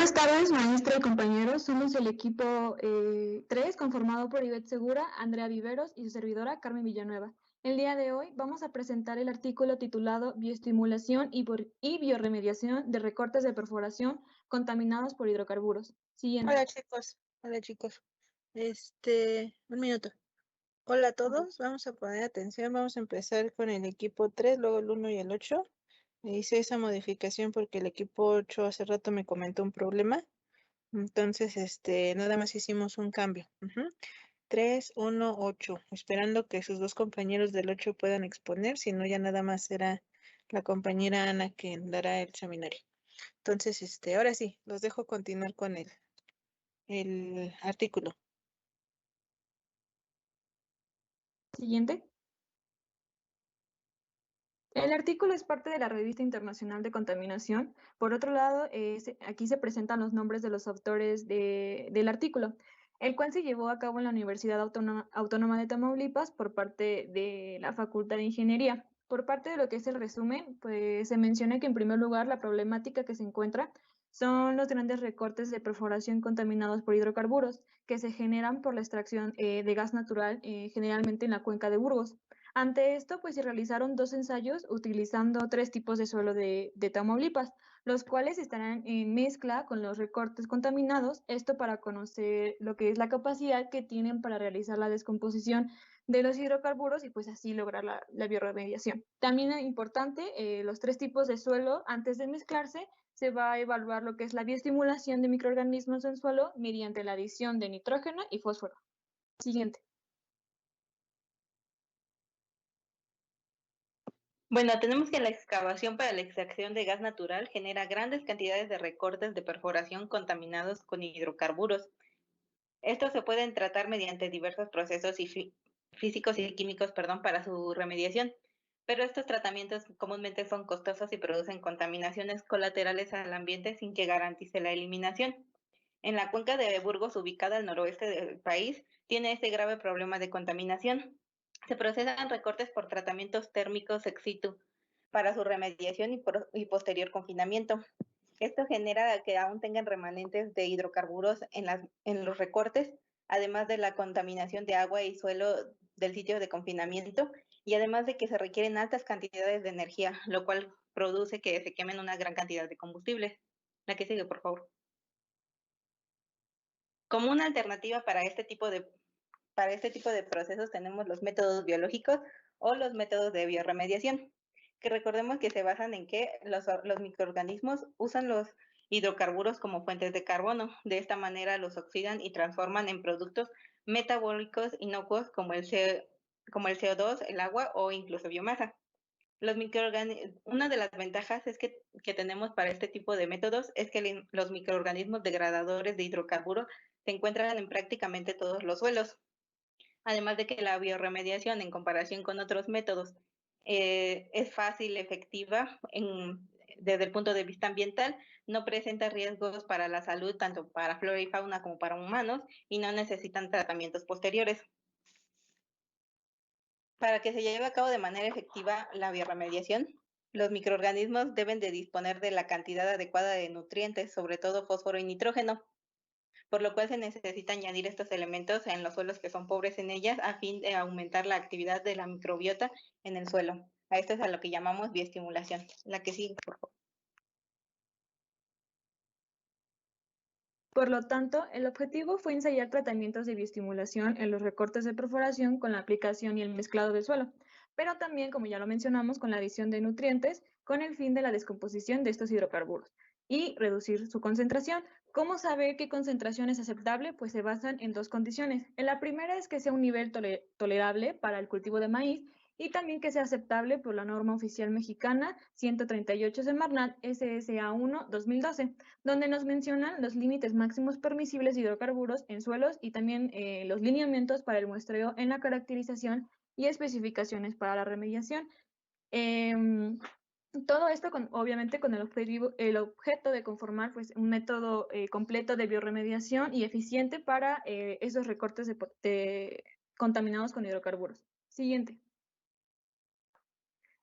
Buenas tardes, maestra y compañeros. Somos el equipo 3, conformado por Ivette Segura, Andrea Viveros y su servidora Carmen Villanueva. El día de hoy vamos a presentar el artículo titulado Bioestimulación y biorremediación de recortes de perforación contaminados por hidrocarburos. Siguiente. Hola chicos. Un minuto. Hola a todos, vamos a poner atención, vamos a empezar con el equipo 3, luego el 1 y el 8. Hice esa modificación porque el equipo 8 hace rato me comentó un problema. Entonces, nada más hicimos un cambio. 3, 1, 8. Esperando que sus dos compañeros del 8 puedan exponer, si no ya nada más será la compañera Ana quien dará el seminario. Entonces, ahora sí, los dejo continuar con el artículo. Siguiente. El artículo es parte de la Revista Internacional de Contaminación. Por otro lado, aquí se presentan los nombres de los autores del artículo, el cual se llevó a cabo en la Universidad Autónoma de Tamaulipas por parte de la Facultad de Ingeniería. Por parte de lo que es el resumen, pues se menciona que en primer lugar la problemática que se encuentra son los grandes recortes de perforación contaminados por hidrocarburos que se generan por la extracción de gas natural, generalmente en la cuenca de Burgos. Ante esto, pues se realizaron dos ensayos utilizando tres tipos de suelo de Tamaulipas, los cuales estarán en mezcla con los recortes contaminados, esto para conocer lo que es la capacidad que tienen para realizar la descomposición de los hidrocarburos y pues así lograr la biorremediación. También es importante, los tres tipos de suelo, antes de mezclarse, se va a evaluar lo que es la bioestimulación de microorganismos en suelo mediante la adición de nitrógeno y fósforo. Siguiente. Bueno, tenemos que la excavación para la extracción de gas natural genera grandes cantidades de recortes de perforación contaminados con hidrocarburos. Estos se pueden tratar mediante diversos procesos físicos y químicos, para su remediación, pero estos tratamientos comúnmente son costosos y producen contaminaciones colaterales al ambiente sin que garantice la eliminación. En la cuenca de Burgos, ubicada al noroeste del país, tiene este grave problema de contaminación. Se procesan recortes por tratamientos térmicos ex situ para su remediación y posterior confinamiento. Esto genera que aún tengan remanentes de hidrocarburos en los recortes, además de la contaminación de agua y suelo del sitio de confinamiento, y además de que se requieren altas cantidades de energía, lo cual produce que se quemen una gran cantidad de combustibles. La que sigue, por favor. Como una alternativa para este tipo de procesos tenemos los métodos biológicos o los métodos de biorremediación, que recordemos que se basan en que los microorganismos usan los hidrocarburos como fuentes de carbono. De esta manera los oxidan y transforman en productos metabólicos inocuos como el CO2, el agua o incluso biomasa. Una de las ventajas es que tenemos para este tipo de métodos es que los microorganismos degradadores de hidrocarburos se encuentran en prácticamente todos los suelos. Además de que la biorremediación, en comparación con otros métodos, es fácil, efectiva desde el punto de vista ambiental, no presenta riesgos para la salud, tanto para flora y fauna como para humanos, y no necesitan tratamientos posteriores. Para que se lleve a cabo de manera efectiva la biorremediación, los microorganismos deben de disponer de la cantidad adecuada de nutrientes, sobre todo fósforo y nitrógeno, por lo cual se necesita añadir estos elementos en los suelos que son pobres en ellas a fin de aumentar la actividad de la microbiota en el suelo. A esto es a lo que llamamos bioestimulación. La que sigue, por favor. Por lo tanto, el objetivo fue ensayar tratamientos de bioestimulación en los recortes de perforación con la aplicación y el mezclado del suelo, pero también, como ya lo mencionamos, con la adición de nutrientes con el fin de la descomposición de estos hidrocarburos y reducir su concentración. ¿Cómo saber qué concentración es aceptable? Pues se basan en dos condiciones. En la primera es que sea un nivel tolerable para el cultivo de maíz y también que sea aceptable por la norma oficial mexicana 138 Semarnat SSA 1-2012, donde nos mencionan los límites máximos permisibles de hidrocarburos en suelos y también los lineamientos para el muestreo en la caracterización y especificaciones para la remediación. Todo esto, obviamente, con el objeto de conformar pues, un método completo de biorremediación y eficiente para esos recortes contaminados con hidrocarburos. Siguiente.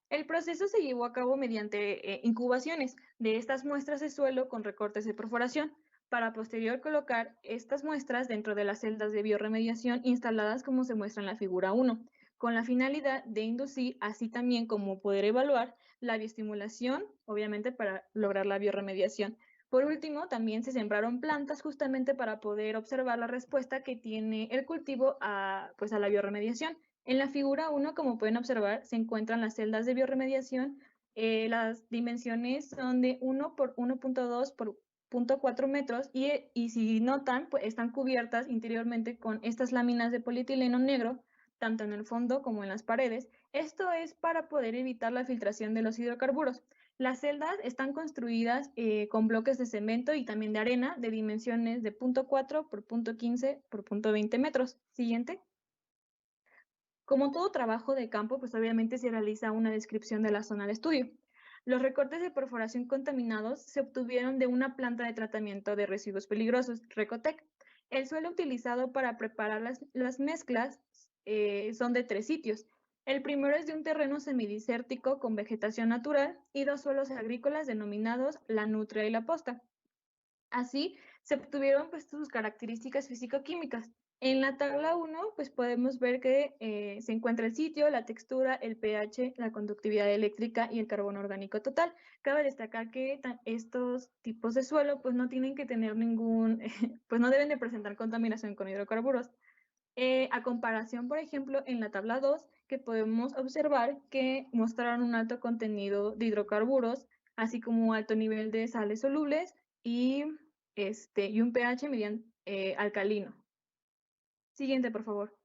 El proceso se llevó a cabo mediante incubaciones de estas muestras de suelo con recortes de perforación, para posterior colocar estas muestras dentro de las celdas de biorremediación instaladas como se muestra en la figura 1, con la finalidad de inducir, así también como poder evaluar la bioestimulación, obviamente para lograr la biorremediación. Por último, también se sembraron plantas justamente para poder observar la respuesta que tiene el cultivo a la biorremediación. En la figura 1, como pueden observar, se encuentran las celdas de biorremediación. Las dimensiones son de 1 por 1.2 por 0.4 metros y si notan, pues están cubiertas interiormente con estas láminas de polietileno negro, tanto en el fondo como en las paredes. Esto es para poder evitar la filtración de los hidrocarburos. Las celdas están construidas con bloques de cemento y también de arena de dimensiones de 0.4 por 0.15 por 0.20 metros. Siguiente. Como todo trabajo de campo, pues obviamente se realiza una descripción de la zona de estudio. Los recortes de perforación contaminados se obtuvieron de una planta de tratamiento de residuos peligrosos, Recotec. El suelo utilizado para preparar las mezclas son de 3 sitios. El primero es de un terreno semidesértico con vegetación natural y 2 suelos agrícolas denominados la nutria y la posta. Así se obtuvieron pues sus características físico-químicas. En la tabla 1 pues podemos ver que se encuentra el sitio, la textura, el pH, la conductividad eléctrica y el carbono orgánico total. Cabe destacar que estos tipos de suelo pues no tienen que tener ningún, pues no deben de presentar contaminación con hidrocarburos. A comparación, por ejemplo, en la tabla 2, que podemos observar que mostraron un alto contenido de hidrocarburos, así como alto nivel de sales solubles y un pH alcalino. Siguiente, por favor.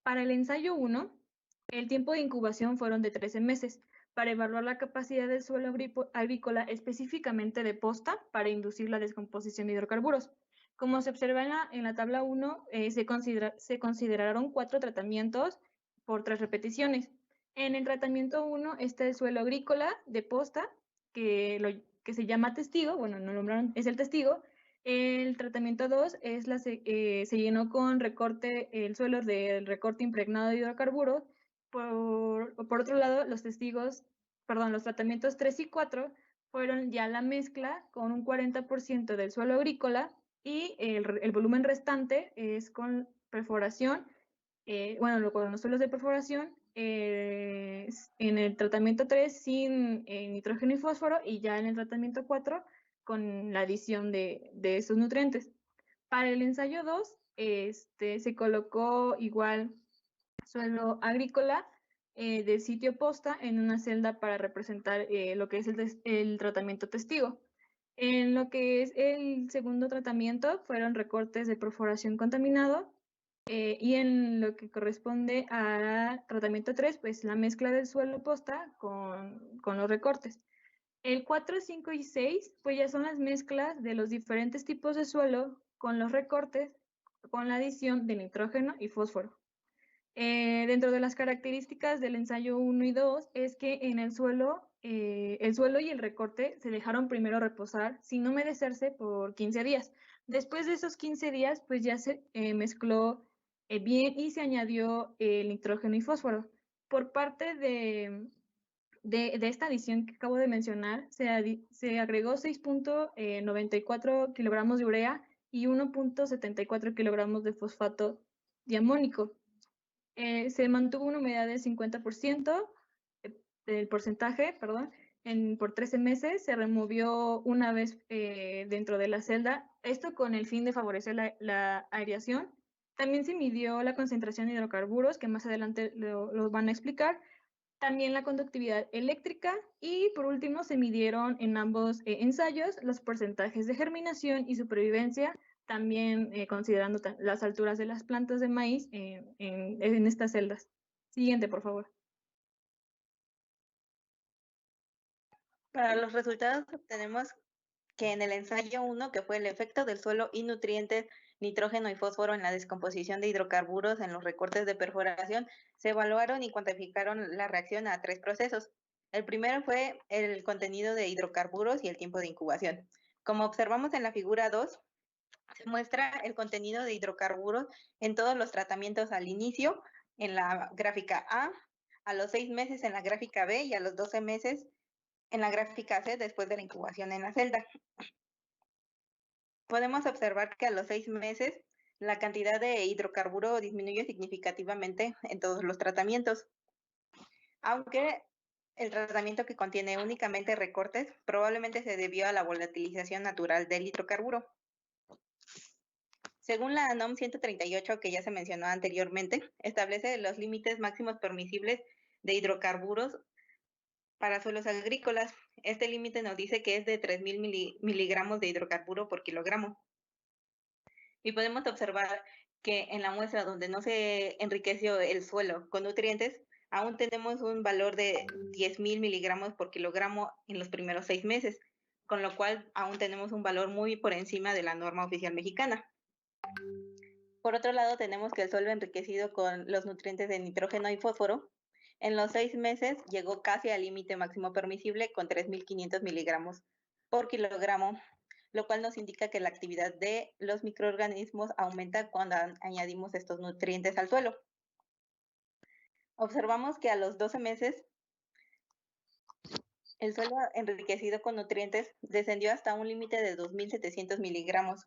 Para el ensayo 1, el tiempo de incubación fueron de 13 meses para evaluar la capacidad del suelo agrícola, específicamente de posta, para inducir la descomposición de hidrocarburos. Como se observa en la tabla 1, se consideraron 4 tratamientos por 3 repeticiones. En el tratamiento 1 está el suelo agrícola de posta, que se llama testigo, bueno, no nombraron, es el testigo. El tratamiento 2 se llenó con el suelo del recorte impregnado de hidrocarburos. Por otro lado, los tratamientos 3 y 4 fueron ya la mezcla con un 40% del suelo agrícola y el volumen restante es con perforación, con los suelos de perforación, en el tratamiento 3 sin nitrógeno y fósforo y ya en el tratamiento 4 con la adición de esos nutrientes. Para el ensayo 2, se colocó igual suelo agrícola de sitio posta en una celda para representar lo que es el tratamiento testigo. En lo que es el segundo tratamiento fueron recortes de perforación contaminado y en lo que corresponde a tratamiento 3, pues la mezcla del suelo posta con los recortes. El 4, 5 y 6, pues ya son las mezclas de los diferentes tipos de suelo con los recortes, con la adición de nitrógeno y fósforo. Dentro de las características del ensayo 1 y 2 es que en el suelo y el recorte se dejaron primero reposar sin humedecerse por 15 días. Después de esos 15 días, pues ya se mezcló bien y se añadió el nitrógeno y fósforo. Por parte de esta adición que acabo de mencionar, se agregó 6.94 kilogramos de urea y 1.74 kilogramos de fosfato diamónico. Se mantuvo una humedad del 50%, del porcentaje, perdón, por 13 meses. Se removió una vez dentro de la celda, esto con el fin de favorecer la aireación. También se midió la concentración de hidrocarburos, que más adelante lo van a explicar. También la conductividad eléctrica y por último se midieron en ambos ensayos los porcentajes de germinación y supervivencia, también considerando las alturas de las plantas de maíz en estas celdas. Siguiente, por favor. Para los resultados obtenemos que en el ensayo 1, que fue el efecto del suelo y nutrientes, nitrógeno y fósforo en la descomposición de hidrocarburos en los recortes de perforación, se evaluaron y cuantificaron la reacción a 3 procesos. El primero fue el contenido de hidrocarburos y el tiempo de incubación. Como observamos en la figura 2, se muestra el contenido de hidrocarburos en todos los tratamientos al inicio, en la gráfica A, a los 6 meses en la gráfica B y a los 12 meses en la gráfica C después de la incubación en la celda. Podemos observar que a los 6 meses la cantidad de hidrocarburo disminuye significativamente en todos los tratamientos, aunque el tratamiento que contiene únicamente recortes probablemente se debió a la volatilización natural del hidrocarburo. Según la NOM 138, que ya se mencionó anteriormente, establece los límites máximos permisibles de hidrocarburos para suelos agrícolas. Este límite nos dice que es de 3.000 miligramos de hidrocarburo por kilogramo. Y podemos observar que en la muestra donde no se enriqueció el suelo con nutrientes, aún tenemos un valor de 10.000 miligramos por kilogramo en los primeros 6 meses, con lo cual aún tenemos un valor muy por encima de la norma oficial mexicana. Por otro lado, tenemos que el suelo enriquecido con los nutrientes de nitrógeno y fósforo, en los 6 meses llegó casi al límite máximo permisible con 3.500 miligramos por kilogramo, lo cual nos indica que la actividad de los microorganismos aumenta cuando añadimos estos nutrientes al suelo. Observamos que a los 12 meses el suelo enriquecido con nutrientes descendió hasta un límite de 2.700 miligramos,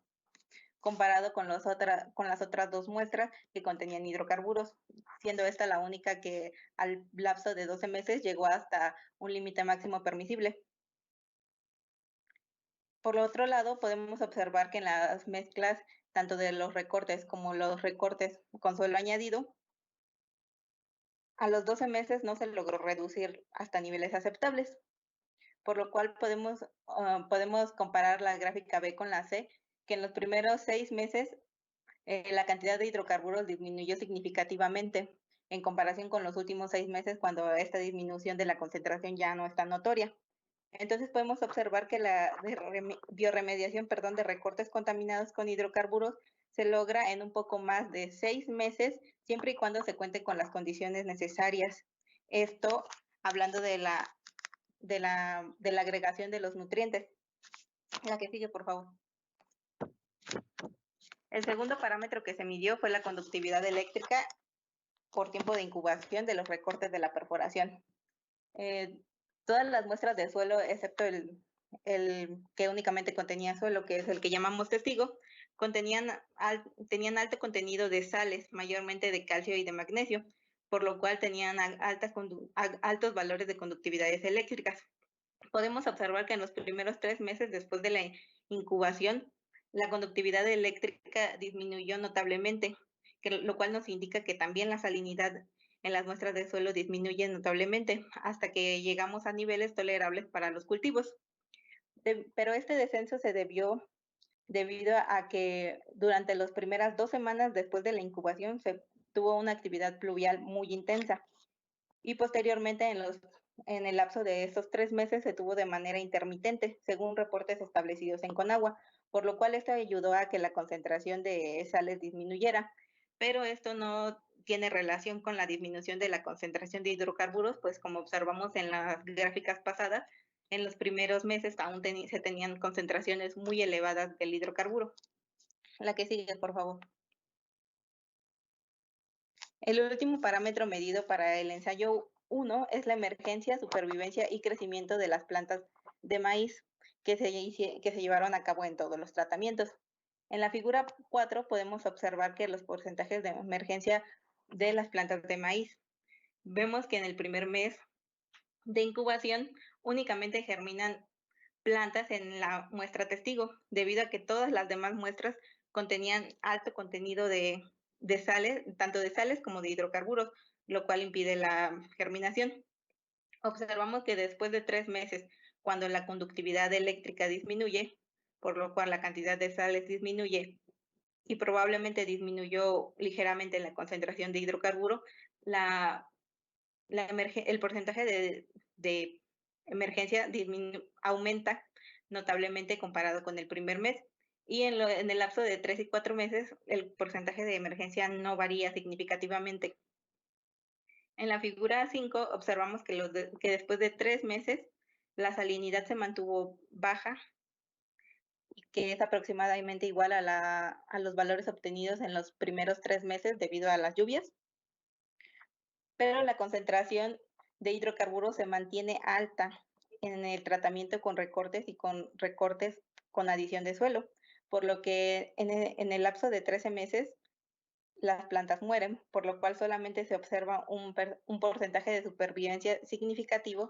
comparado con las otras dos muestras que contenían hidrocarburos, siendo esta la única que al lapso de 12 meses llegó hasta un límite máximo permisible. Por otro lado, podemos observar que en las mezclas, tanto de los recortes como los recortes con suelo añadido, a los 12 meses no se logró reducir hasta niveles aceptables, por lo cual podemos comparar la gráfica B con la C, que en los primeros 6 meses la cantidad de hidrocarburos disminuyó significativamente en comparación con los últimos 6 meses, cuando esta disminución de la concentración ya no es tan notoria. Entonces podemos observar que la bioremediación de recortes contaminados con hidrocarburos se logra en un poco más de 6 meses, siempre y cuando se cuente con las condiciones necesarias. Esto hablando de la agregación de los nutrientes. La que sigue, por favor. El segundo parámetro que se midió fue la conductividad eléctrica por tiempo de incubación de los recortes de la perforación. Todas las muestras de suelo, excepto el que únicamente contenía suelo, que es el que llamamos testigo, tenían alto contenido de sales, mayormente de calcio y de magnesio, por lo cual tenían altos valores de conductividades eléctricas. Podemos observar que en los primeros 3 meses después de la incubación, la conductividad eléctrica disminuyó notablemente, lo cual nos indica que también la salinidad en las muestras de suelo disminuye notablemente hasta que llegamos a niveles tolerables para los cultivos. Pero este descenso se debido a que durante las primeras 2 semanas después de la incubación se tuvo una actividad pluvial muy intensa y posteriormente en el lapso de estos 3 meses se tuvo de manera intermitente, según reportes establecidos en Conagua, por lo cual esto ayudó a que la concentración de sales disminuyera. Pero esto no tiene relación con la disminución de la concentración de hidrocarburos, pues como observamos en las gráficas pasadas, en los primeros meses aún se tenían concentraciones muy elevadas del hidrocarburo. La que sigue, por favor. El último parámetro medido para el ensayo 1 es la emergencia, supervivencia y crecimiento de las plantas de maíz que se llevaron a cabo en todos los tratamientos. En la figura 4 podemos observar que los porcentajes de emergencia de las plantas de maíz. Vemos que en el primer mes de incubación únicamente germinan plantas en la muestra testigo, debido a que todas las demás muestras contenían alto contenido de sales, tanto de sales como de hidrocarburos, lo cual impide la germinación. Observamos que después de 3 meses, cuando la conductividad eléctrica disminuye, por lo cual la cantidad de sales disminuye y probablemente disminuyó ligeramente la concentración de hidrocarburo, el porcentaje de emergencia aumenta notablemente comparado con el primer mes. Y en el lapso de 3 y 4 meses, el porcentaje de emergencia no varía significativamente. En la figura 5 observamos que después de 3 meses, la salinidad se mantuvo baja, que es aproximadamente igual a los valores obtenidos en los primeros 3 meses debido a las lluvias. pero la concentración de hidrocarburos se mantiene alta en el tratamiento con recortes y con recortes con adición de suelo, por lo que en el lapso de 13 meses las plantas mueren, por lo cual solamente se observa un porcentaje de supervivencia significativo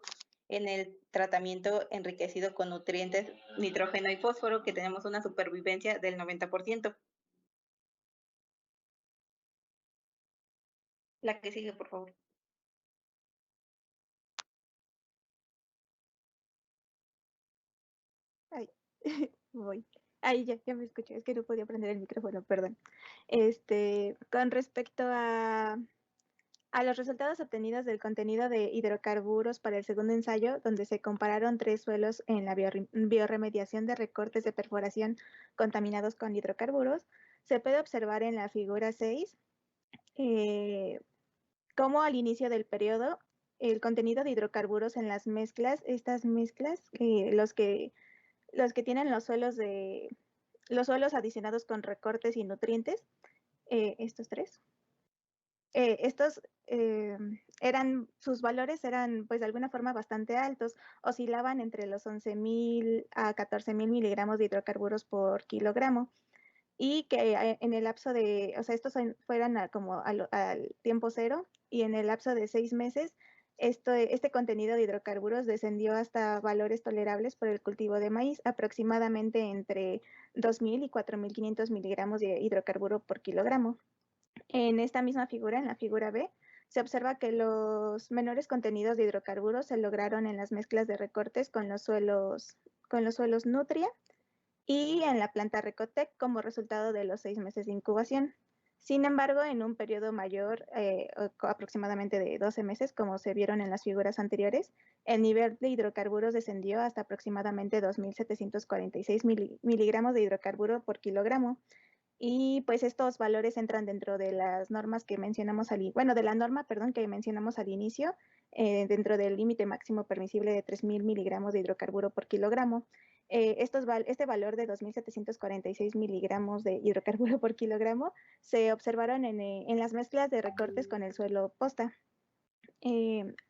en el tratamiento enriquecido con nutrientes, nitrógeno y fósforo, que tenemos una supervivencia del 90%. La que sigue, por favor. Ay, voy. Ay, ya me escuché, es que no podía prender el micrófono, perdón. Con respecto a los resultados obtenidos del contenido de hidrocarburos para el segundo ensayo, donde se compararon 3 suelos en la bioremediación de recortes de perforación contaminados con hidrocarburos, se puede observar en la figura 6 cómo al inicio del periodo el contenido de hidrocarburos en las mezclas, estas mezclas, los que tienen los suelos adicionados con recortes y nutrientes, estos 3, sus valores eran pues de alguna forma bastante altos, oscilaban entre los 11.000 a 14.000 miligramos de hidrocarburos por kilogramo, y que en el lapso de, o sea, estos fueran como al tiempo cero, y en el lapso de 6 meses este contenido de hidrocarburos descendió hasta valores tolerables por el cultivo de maíz, aproximadamente entre 2.000 y 4.500 miligramos de hidrocarburo por kilogramo. En esta misma figura, en la figura B, se observa que los menores contenidos de hidrocarburos se lograron en las mezclas de recortes con los suelos Nutria y en la planta Recotec como resultado de los 6 meses de incubación. Sin embargo, en un periodo mayor, aproximadamente de 12 meses, como se vieron en las figuras anteriores, el nivel de hidrocarburos descendió hasta aproximadamente 2.746 miligramos de hidrocarburo por kilogramo. Y pues estos valores entran dentro de las normas que mencionamos de la norma, perdón, que mencionamos al inicio, dentro del límite máximo permisible de 3.000 miligramos de hidrocarburo por kilogramo. Este valor de 2.746 miligramos de hidrocarburo por kilogramo se observaron en las mezclas de recortes con el suelo posta.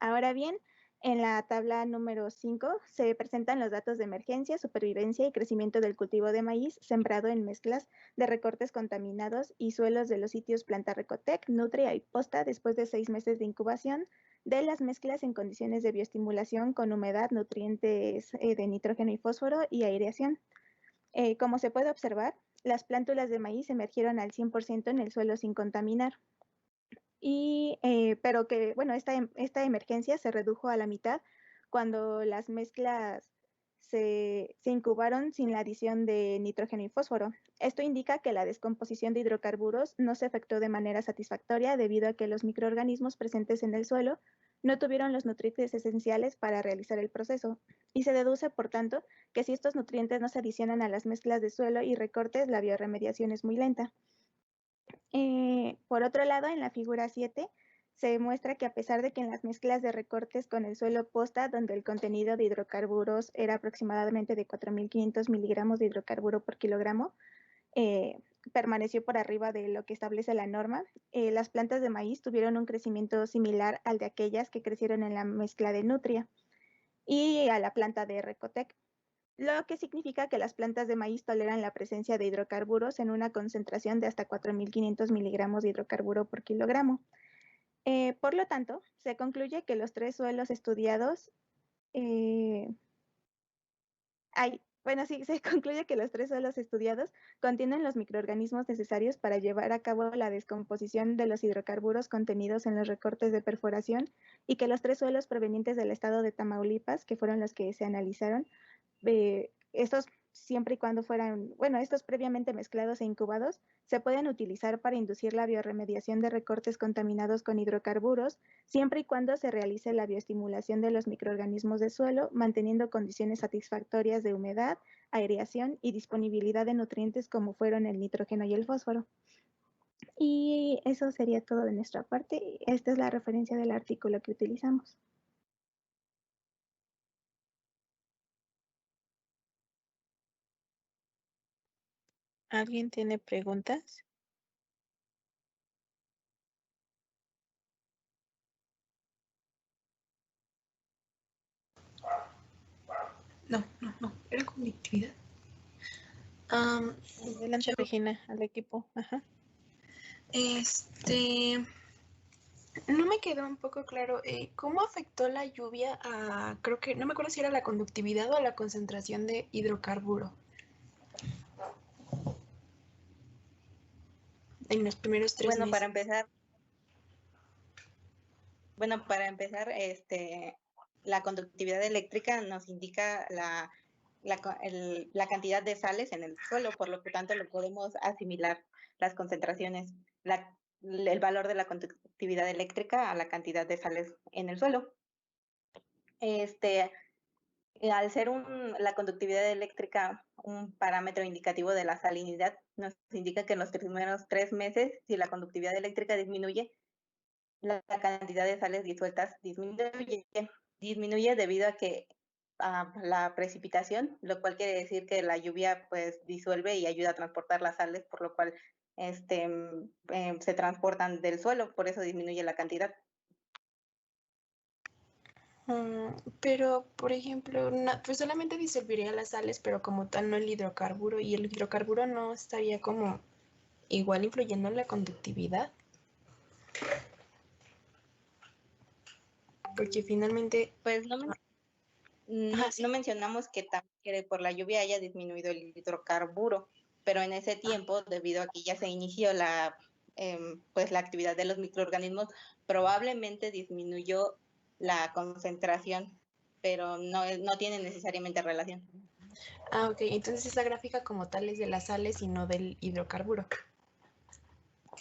Ahora bien, en la tabla número 5 se presentan los datos de emergencia, supervivencia y crecimiento del cultivo de maíz sembrado en mezclas de recortes contaminados y suelos de los sitios Planta Recotec, Nutria y Posta después de 6 meses de incubación de las mezclas en condiciones de bioestimulación con humedad, nutrientes de nitrógeno y fósforo y aireación. Como se puede observar, las plántulas de maíz emergieron al 100% en el suelo sin contaminar. Pero que, bueno, esta emergencia se redujo a la mitad cuando las mezclas se incubaron sin la adición de nitrógeno y fósforo. Esto indica que la descomposición de hidrocarburos no se efectuó de manera satisfactoria debido a que los microorganismos presentes en el suelo no tuvieron los nutrientes esenciales para realizar el proceso, y se deduce, por tanto, que si estos nutrientes no se adicionan a las mezclas de suelo y recortes, la bioremediación es muy lenta. Por otro lado, en la figura 7 se muestra que a pesar de que en las mezclas de recortes con el suelo posta, donde el contenido de hidrocarburos era aproximadamente de 4.500 miligramos de hidrocarburo por kilogramo, permaneció por arriba de lo que establece la norma, las plantas de maíz tuvieron un crecimiento similar al de aquellas que crecieron en la mezcla de Nutria y a la planta de Recotec, lo que significa que las plantas de maíz toleran la presencia de hidrocarburos en una concentración de hasta 4.500 miligramos de hidrocarburo por kilogramo. Por lo tanto, se concluye que los 3 suelos estudiados, se concluye que los 3 suelos estudiados contienen los microorganismos necesarios para llevar a cabo la descomposición de los hidrocarburos contenidos en los recortes de perforación, y que los 3 suelos provenientes del estado de Tamaulipas, que fueron los que se analizaron, estos siempre y cuando fueran, estos previamente mezclados e incubados, se pueden utilizar para inducir la bioremediación de recortes contaminados con hidrocarburos, siempre y cuando se realice la bioestimulación de los microorganismos de suelo, manteniendo condiciones satisfactorias de humedad, aireación y disponibilidad de nutrientes como fueron el nitrógeno y el fósforo. Y eso sería todo de nuestra parte. Esta es la referencia del artículo que utilizamos. ¿Alguien tiene preguntas? No, era conductividad. Adelante, Regina, al equipo. Ajá. No me quedó un poco claro cómo afectó la lluvia a, creo que, no me acuerdo si era la conductividad o a la concentración de hidrocarburo en los primeros 3 Bueno, meses. para empezar, la conductividad eléctrica nos indica la cantidad de sales en el suelo, por lo que tanto lo podemos asimilar las concentraciones, el valor de la conductividad eléctrica a la cantidad de sales en el suelo. Al ser la conductividad eléctrica un parámetro indicativo de la salinidad, nos indica que en los primeros 3 meses, si la conductividad eléctrica disminuye, la cantidad de sales disueltas disminuye debido a la precipitación, lo cual quiere decir que la lluvia pues disuelve y ayuda a transportar las sales, por lo cual se transportan del suelo, por eso disminuye la cantidad. Pero, por ejemplo, pues solamente disolvería las sales, pero como tal no el hidrocarburo, y el hidrocarburo no estaría como igual influyendo en la conductividad. Porque finalmente... Pues no mencionamos que por la lluvia haya disminuido el hidrocarburo, pero en ese tiempo, debido a que ya se inició pues la actividad de los microorganismos, probablemente disminuyó la concentración, pero no tiene necesariamente relación. Ok, entonces esa gráfica como tal es de las sales y no del hidrocarburo.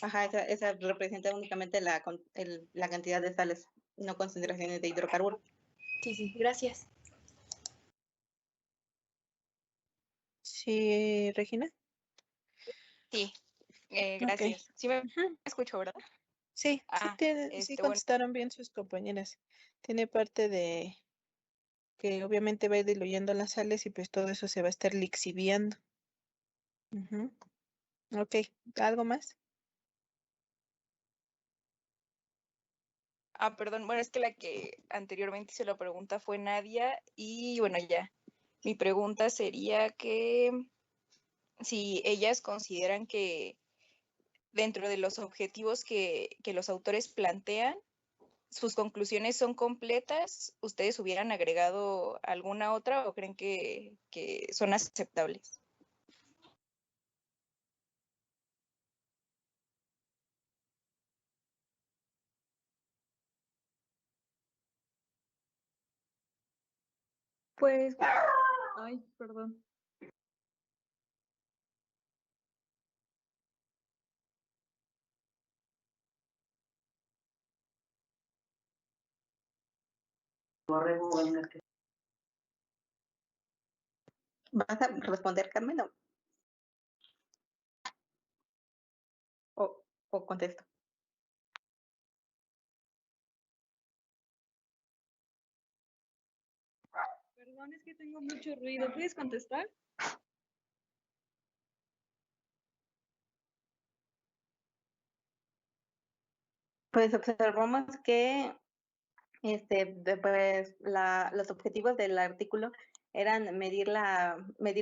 Ajá, esa representa únicamente la cantidad de sales, no concentraciones de hidrocarburo. Sí, gracias. Sí, Regina. Sí, gracias. Okay. Sí me escucho, ¿verdad? Sí, sí contestaron bien sus compañeras. Tiene parte de que obviamente va a ir diluyendo las sales y pues todo eso se va a estar lixiviando. Ok, ¿algo más? Perdón, bueno, es que la que anteriormente hizo la pregunta fue Nadia y bueno, ya. Mi pregunta sería que si ellas consideran que dentro de los objetivos que los autores plantean, sus conclusiones son completas, ¿ustedes hubieran agregado alguna otra o creen que son aceptables? Pues, ay, perdón. ¿Vas a responder, Carmen, o contesto? Perdón, es que tengo mucho ruido. ¿Puedes contestar? Pues observamos que pues, los objetivos del artículo eran medir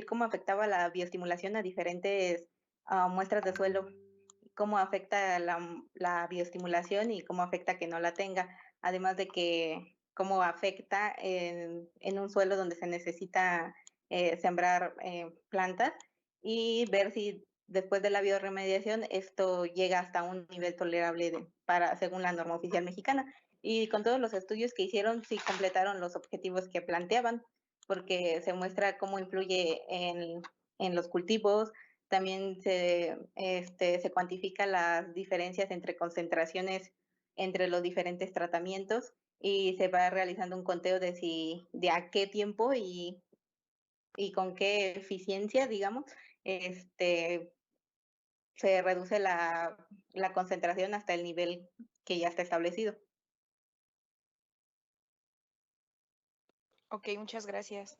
cómo afectaba la bioestimulación a diferentes muestras de suelo, cómo afecta la bioestimulación y cómo afecta que no la tenga, además de que cómo afecta en un suelo donde se necesita sembrar plantas y ver si después de la bioremediación esto llega hasta un nivel tolerable según la norma oficial mexicana. Y con todos los estudios que hicieron, sí completaron los objetivos que planteaban, porque se muestra cómo influye en los cultivos, también se cuantifica las diferencias entre concentraciones entre los diferentes tratamientos y se va realizando un conteo de a qué tiempo y con qué eficiencia, digamos, se reduce la concentración hasta el nivel que ya está establecido. Ok, muchas gracias.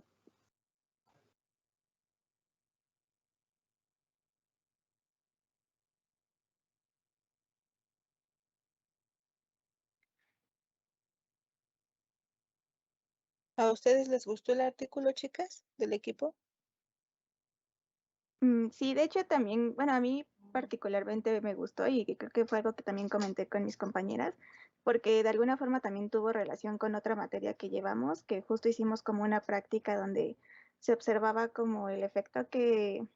¿A ustedes les gustó el artículo, chicas, del equipo? Sí, de hecho también, bueno, a mí particularmente me gustó y creo que fue algo que también comenté con mis compañeras, porque de alguna forma también tuvo relación con otra materia que llevamos, que justo hicimos como una práctica donde se observaba como el efecto que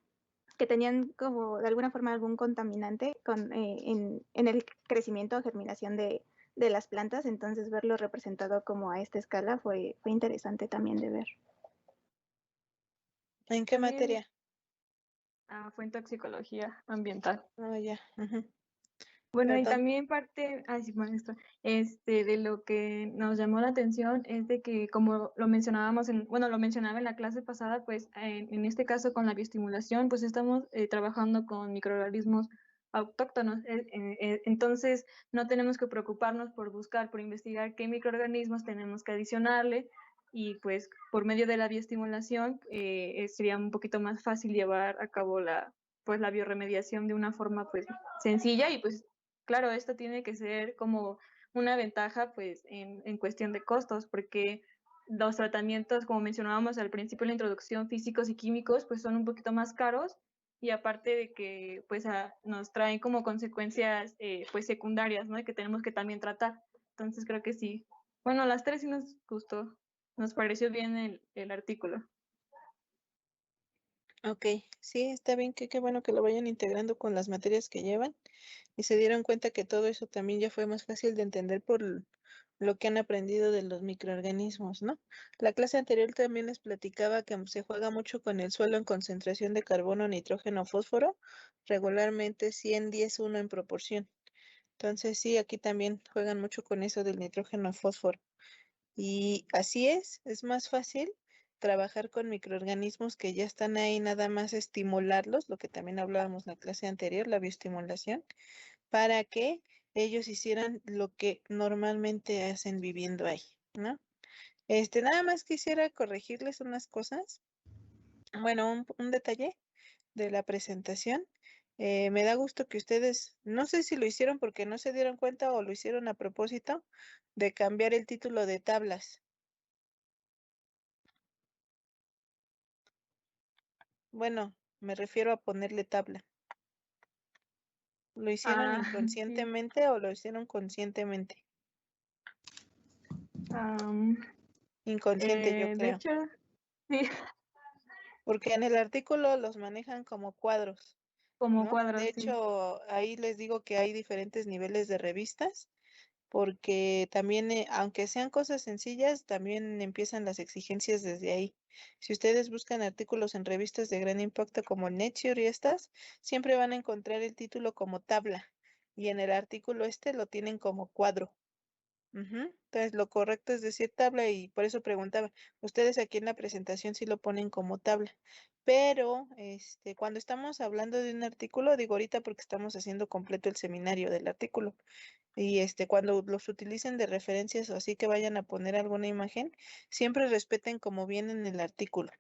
tenían como de alguna forma algún contaminante en el crecimiento o germinación de las plantas, entonces verlo representado como a esta escala fue interesante también de ver. ¿En qué También materia? fue en toxicología ambiental. Ah, ya. Ujú. Bueno, y Perdón. también parte, sí, maestra, de lo que nos llamó la atención es de que, como lo mencionábamos bueno, lo mencionaba en la clase pasada, pues en este caso con la bioestimulación, pues estamos trabajando con microorganismos autóctonos. Entonces, no tenemos que preocuparnos por buscar, por investigar qué microorganismos tenemos que adicionarle, y pues por medio de la bioestimulación sería un poquito más fácil llevar a cabo pues la bioremediación de una forma pues sencilla. Y pues claro, esto tiene que ser como una ventaja pues en cuestión de costos, porque los tratamientos, como mencionábamos al principio en la introducción, físicos y químicos, pues son un poquito más caros, y aparte de que pues nos traen como consecuencias pues secundarias, ¿no? Y que tenemos que también tratar. Entonces creo que sí. Bueno, las tres sí nos gustó, nos pareció bien el artículo. Ok, sí, está bien, qué bueno que lo vayan integrando con las materias que llevan y se dieron cuenta que todo eso también ya fue más fácil de entender por lo que han aprendido de los microorganismos, ¿no? La clase anterior también les platicaba que se juega mucho con el suelo en concentración de carbono, nitrógeno, fósforo, regularmente 100-10-1 en proporción. Entonces sí, aquí también juegan mucho con eso del nitrógeno, fósforo. Y así es más fácil trabajar con microorganismos que ya están ahí, nada más estimularlos, lo que también hablábamos en la clase anterior, la bioestimulación, para que ellos hicieran lo que normalmente hacen viviendo ahí, ¿no? Nada más quisiera corregirles unas cosas. Bueno, un detalle de la presentación. Me da gusto que ustedes, no sé si lo hicieron porque no se dieron cuenta o lo hicieron a propósito, de cambiar el título de tablas. Bueno, me refiero a ponerle tabla. ¿Lo hicieron Sí. inconscientemente o lo hicieron conscientemente? Inconsciente, yo De creo. hecho, sí, Porque en el artículo los manejan como cuadros, como ¿no? De cuadros, sí. hecho, ahí les digo que hay diferentes niveles de revistas, porque también, aunque sean cosas sencillas, también empiezan las exigencias desde ahí. Si ustedes buscan artículos en revistas de gran impacto como Nature y estas, siempre van a encontrar el título como tabla, y en el artículo lo tienen como cuadro. Entonces, lo correcto es decir tabla, y por eso preguntaba, ustedes aquí en la presentación sí lo ponen como tabla, pero cuando estamos hablando de un artículo, digo ahorita porque estamos haciendo completo el seminario del artículo, y cuando los utilicen de referencias o así que vayan a poner alguna imagen, siempre respeten como viene en el artículo.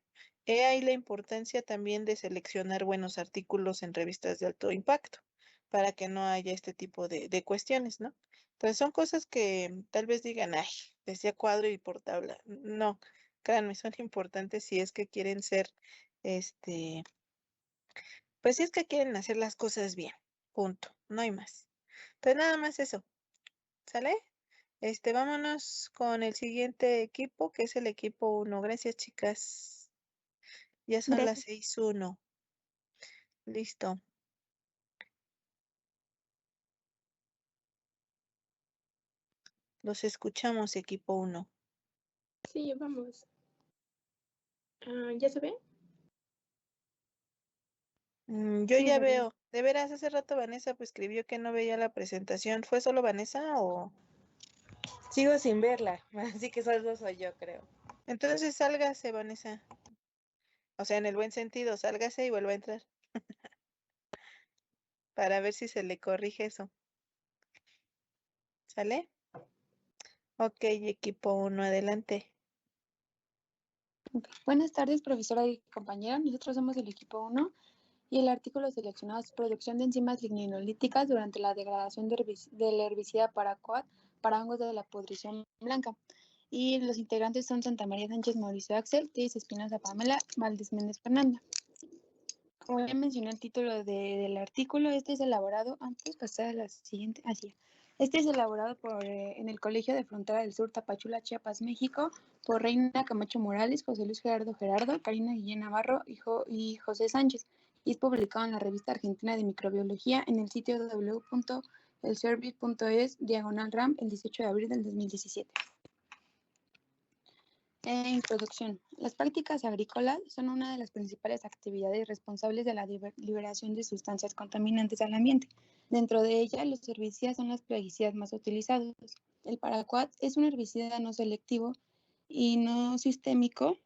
He ahí la importancia también de seleccionar buenos artículos en revistas de alto impacto, para que no haya este tipo de cuestiones, ¿no? Entonces son cosas que tal vez digan, ay, decía cuadro y por tabla. No, créanme, son importantes si es que quieren ser, pues si es que quieren hacer las cosas bien, punto, no hay más. Entonces nada más eso, ¿sale? Vámonos con el siguiente equipo, que es el equipo 1. Gracias, chicas. Ya son las Gracias. 6:01. Listo. Los escuchamos, equipo 1. Sí, vamos. ¿Ya se ve? Yo Sí, ya se ve. veo. De veras, hace rato Vanessa pues escribió que no veía la presentación. ¿Fue solo Vanessa o...? Sigo sin verla, así que solo soy yo, creo. Entonces sálgase, Vanessa. O sea, en el buen sentido, sálgase y vuelva a entrar. Para ver si se le corrige eso. ¿Sale? Ok, equipo 1, adelante. Buenas tardes, profesora y compañera. Nosotros somos el equipo 1 y el artículo seleccionado es producción de enzimas ligninolíticas durante la degradación del herbicida paraquat para hongos de la pudrición blanca. Y los integrantes son Santa María Sánchez Mauricio Axel, Tis Espinosa Pamela, Valdés Méndez Fernanda. Como ya mencioné el título del artículo, este es elaborado, antes pasar a la siguiente, así. Este es elaborado en el Colegio de Frontera del Sur, Tapachula, Chiapas, México, por Reina Camacho Morales, José Luis Gerardo, Karina Guillén Navarro y José Sánchez, y es publicado en la Revista Argentina de Microbiología en el sitio www.elservice.es/RAM el 18 de abril del 2017. Introducción. Las prácticas agrícolas son una de las principales actividades responsables de la liberación de sustancias contaminantes al ambiente. Dentro de ellas, los herbicidas son los plaguicidas más utilizados. El paraquat es un herbicida no selectivo y no sistémico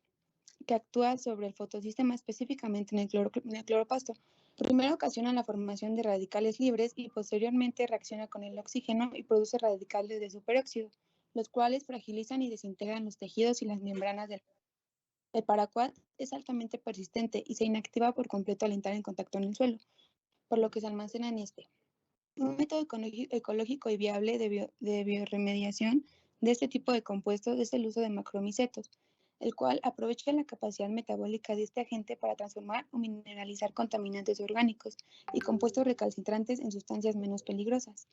que actúa sobre el fotosistema, específicamente en el cloroplasto. Primero ocasiona la formación de radicales libres y posteriormente reacciona con el oxígeno y produce radicales de superóxido, los cuales fragilizan y desintegran los tejidos y las membranas del. El paraquat es altamente persistente y se inactiva por completo al entrar en contacto en el suelo, por lo que se almacena en este. Un método ecológico y viable de bioremediación de este tipo de compuestos es el uso de macromicetos, el cual aprovecha la capacidad metabólica de este agente para transformar o mineralizar contaminantes orgánicos y compuestos recalcitrantes en sustancias menos peligrosas.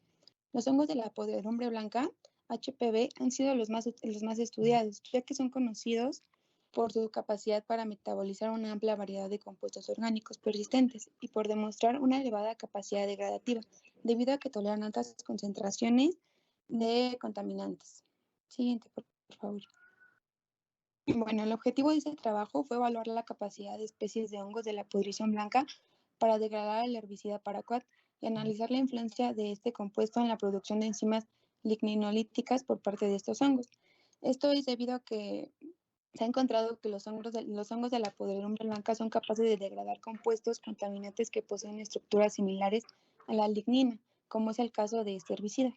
Los hongos de la podredumbre blanca, HPV, han sido los más estudiados, ya que son conocidos por su capacidad para metabolizar una amplia variedad de compuestos orgánicos persistentes y por demostrar una elevada capacidad degradativa, debido a que toleran altas concentraciones de contaminantes. Siguiente, por favor. Bueno, el objetivo de este trabajo fue evaluar la capacidad de especies de hongos de la pudrición blanca para degradar el herbicida paraquat y analizar la influencia de este compuesto en la producción de enzimas ligninolíticas por parte de estos hongos. Esto es debido a que se ha encontrado que los hongos de la podredumbre blanca son capaces de degradar compuestos contaminantes que poseen estructuras similares a la lignina, como es el caso de este herbicida.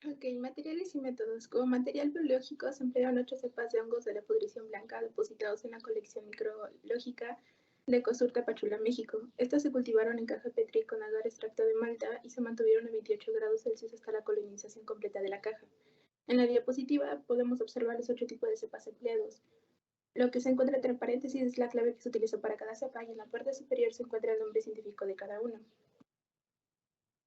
Ok, materiales y métodos. Como material biológico se emplearon 8 cepas de hongos de la pudrición blanca depositados en la colección microbiológica de Ecosur Tapachula, México. Estos se cultivaron en caja Petri con agar extracto de malta y se mantuvieron a 28 grados Celsius hasta la colonización completa de la caja. En la diapositiva podemos observar los 8 tipos de cepas empleados. Lo que se encuentra entre paréntesis es la clave que se utilizó para cada cepa y en la parte superior se encuentra el nombre científico de cada uno.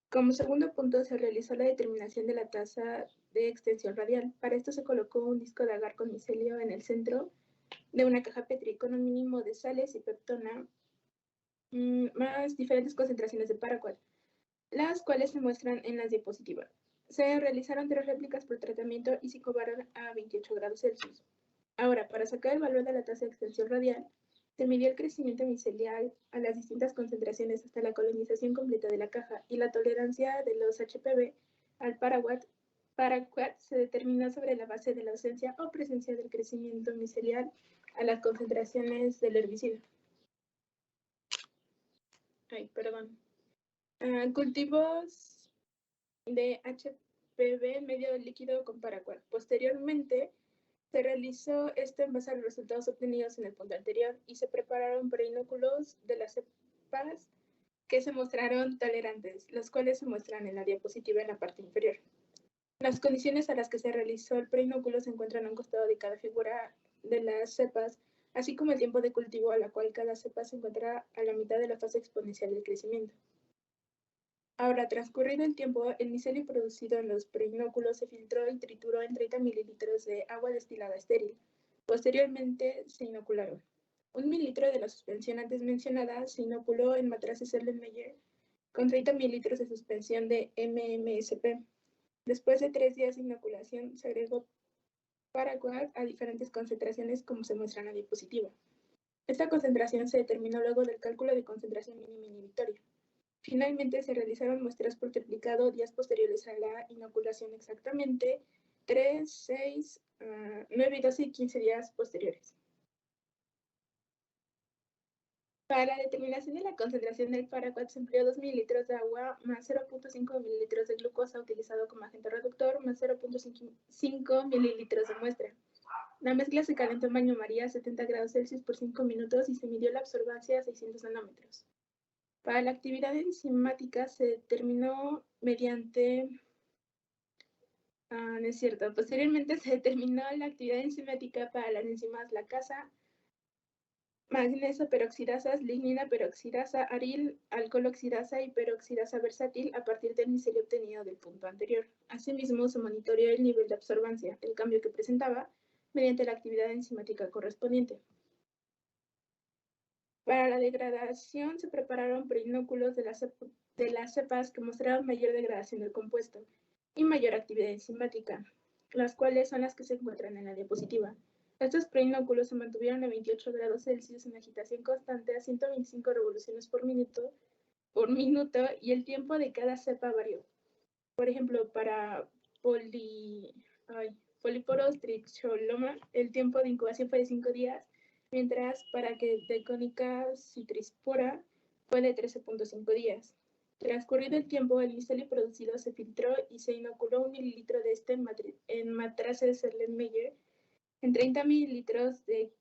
Como segundo punto, se realizó la determinación de la tasa de extensión radial. Para esto se colocó un disco de agar con micelio en el centro de una caja Petri con un mínimo de sales y peptona más diferentes concentraciones de paraquat, las cuales se muestran en las diapositivas. Se realizaron 3 réplicas por tratamiento y se incubaron a 28 grados Celsius. Ahora, para sacar el valor de la tasa de extensión radial, se midió el crecimiento micelial a las distintas concentraciones hasta la colonización completa de la caja y la tolerancia de los HPV al paraquat se determinó sobre la base de la ausencia o presencia del crecimiento micelial a las concentraciones del herbicida. Cultivos de HPV medio líquido con paraquat. Posteriormente, se realizó esto en base a los resultados obtenidos en el punto anterior y se prepararon preinóculos de las cepas que se mostraron tolerantes, los cuales se muestran en la diapositiva en la parte inferior. Las condiciones a las que se realizó el preinóculo se encuentran a un costado de cada figura de las cepas, así como el tiempo de cultivo a la cual cada cepa se encuentra a la mitad de la fase exponencial del crecimiento. Ahora, transcurrido el tiempo, el micelio producido en los preinóculos se filtró y trituró en 30 mililitros de agua destilada estéril. Posteriormente, se inocularon. 1 mililitro de la suspensión antes mencionada se inoculó en matraces Erlenmeyer con 30 mililitros de suspensión de MMSP. Después de 3 días de inoculación, se agregó paraquat a diferentes concentraciones como se muestra en la diapositiva. Esta concentración se determinó luego del cálculo de concentración mínima inhibitoria. Finalmente, se realizaron muestras por triplicado días posteriores a la inoculación, exactamente 3, 6, 9, 12 y 15 días posteriores. Para la determinación de la concentración del paraquat se empleó 2 mililitros de agua más 0.5 mililitros de glucosa utilizado como agente reductor más 0.5 mililitros de muestra. La mezcla se calentó en baño María a 70 grados Celsius por 5 minutos y se midió la absorbancia a 600 nanómetros. Para la actividad enzimática se determinó mediante No es cierto. Posteriormente se determinó la actividad enzimática para las enzimas lacasa, magnesio peroxidasas, lignina peroxidasa, aril, alcohol oxidasa y peroxidasa versátil a partir del micelio obtenido del punto anterior. Asimismo, se monitoreó el nivel de absorbancia, el cambio que presentaba, mediante la actividad enzimática correspondiente. Para la degradación se prepararon preinóculos de las cepas que mostraron mayor degradación del compuesto y mayor actividad enzimática, las cuales son las que se encuentran en la diapositiva. Estos preinóculos se mantuvieron a 28 grados Celsius en agitación constante a 125 revoluciones por minuto y el tiempo de cada cepa varió. Por ejemplo, para Polyporos tricholoma, el tiempo de incubación fue de 5 días, mientras para que Deconica citrispora fue de 13.5 días. Transcurrido el tiempo, el micelio producido se filtró y se inoculó 1 mililitro de este en matraces Erlenmeyer en 30 mililitros de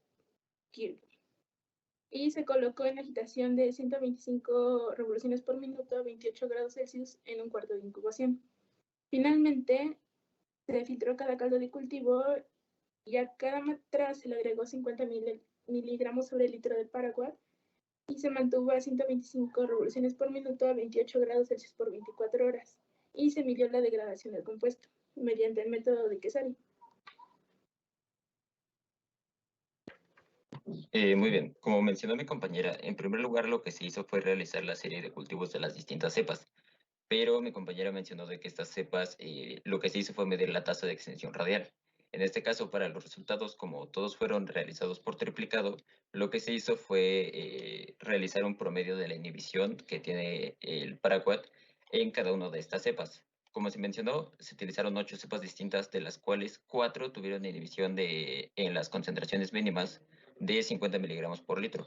Kirk y se colocó en agitación de 125 revoluciones por minuto a 28 grados Celsius en un cuarto de incubación. Finalmente, se filtró cada caldo de cultivo y a cada matraz se le agregó 50 miligramos sobre el litro de paraquat y se mantuvo a 125 revoluciones por minuto a 28 grados Celsius por 24 horas y se midió la degradación del compuesto mediante el método de Kesari. Muy bien, como mencionó mi compañera, en primer lugar lo que se hizo fue realizar la serie de cultivos de las distintas cepas, pero mi compañera mencionó de que estas cepas lo que se hizo fue medir la tasa de extensión radial. En este caso, para los resultados, como todos fueron realizados por triplicado, lo que se hizo fue realizar un promedio de la inhibición que tiene el paraquat en cada una de estas cepas. Como se mencionó, se utilizaron 8 cepas distintas, de las cuales 4 tuvieron inhibición en las concentraciones mínimas de 50 miligramos por litro,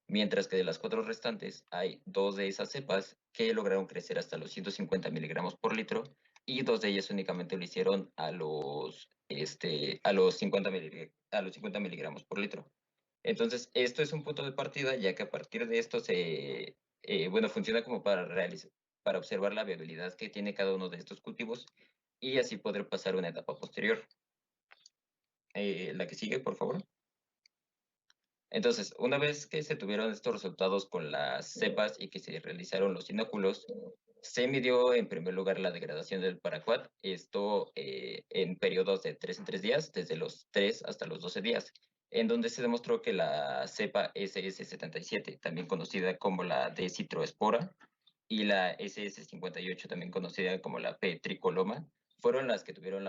mientras que de las 4 restantes hay 2 de esas cepas que lograron crecer hasta los 150 miligramos por litro y 2 de ellas únicamente lo hicieron a los 50 miligramos por litro. Entonces, esto es un punto de partida, ya que a partir de esto funciona como para observar la viabilidad que tiene cada uno de estos cultivos y así poder pasar una etapa posterior. La que sigue, por favor. Entonces, una vez que se tuvieron estos resultados con las cepas y que se realizaron los inóculos, se midió en primer lugar la degradación del paraquat, esto en periodos de 3 en 3 días, desde los 3 hasta los 12 días, en donde se demostró que la cepa SS77, también conocida como la de citroespora, y la SS58, también conocida como la P. tricoloma, fueron las que tuvieron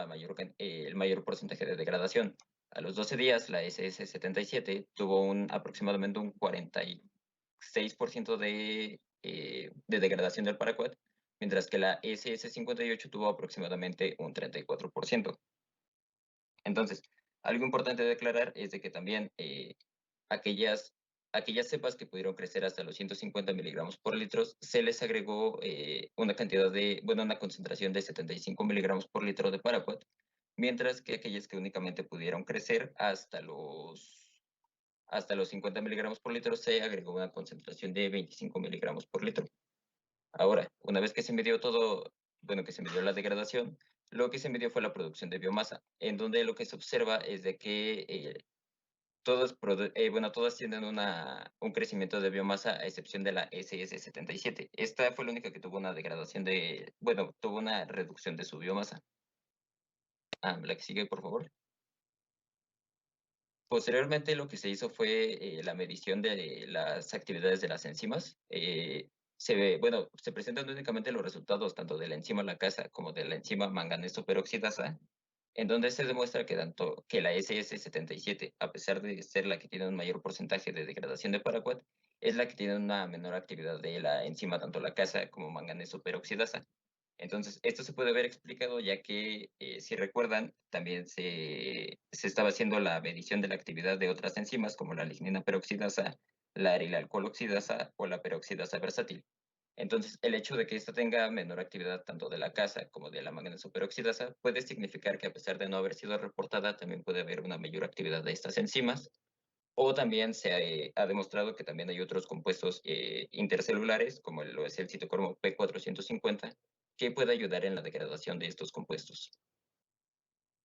el mayor porcentaje de degradación. A los 12 días, la SS77 tuvo aproximadamente un 46% de degradación del paraquat, mientras que la SS58 tuvo aproximadamente un 34%. Entonces, algo importante de aclarar es de que también aquellas cepas que pudieron crecer hasta los 150 miligramos por litro, se les agregó una concentración de 75 miligramos por litro de paraquat, mientras que aquellas que únicamente pudieron crecer hasta los 50 miligramos por litro, se agregó una concentración de 25 miligramos por litro. Ahora, una vez que se midió que se midió la degradación, lo que se midió fue la producción de biomasa, en donde lo que se observa es de que todas tienen un crecimiento de biomasa, a excepción de la SS77. Esta fue la única que tuvo una tuvo una reducción de su biomasa. La que sigue, por favor. Posteriormente, lo que se hizo fue la medición de las actividades de las enzimas. Se presentan únicamente los resultados tanto de la enzima lacasa como de la enzima manganeso peroxidasa, en donde se demuestra que la SS77, a pesar de ser la que tiene un mayor porcentaje de degradación de paraquat, es la que tiene una menor actividad de la enzima tanto lacasa como manganeso peroxidasa. Entonces, esto se puede ver explicado ya que, si recuerdan, también se estaba haciendo la medición de la actividad de otras enzimas como la lignina peroxidasa, la arilalcohol oxidasa o la peroxidasa versátil. Entonces, el hecho de que esta tenga menor actividad tanto de la casa como de la manganeso peroxidasa puede significar que, a pesar de no haber sido reportada, también puede haber una mayor actividad de estas enzimas. O también se ha demostrado que también hay otros compuestos intercelulares, como lo es el citocromo P450, que puede ayudar en la degradación de estos compuestos.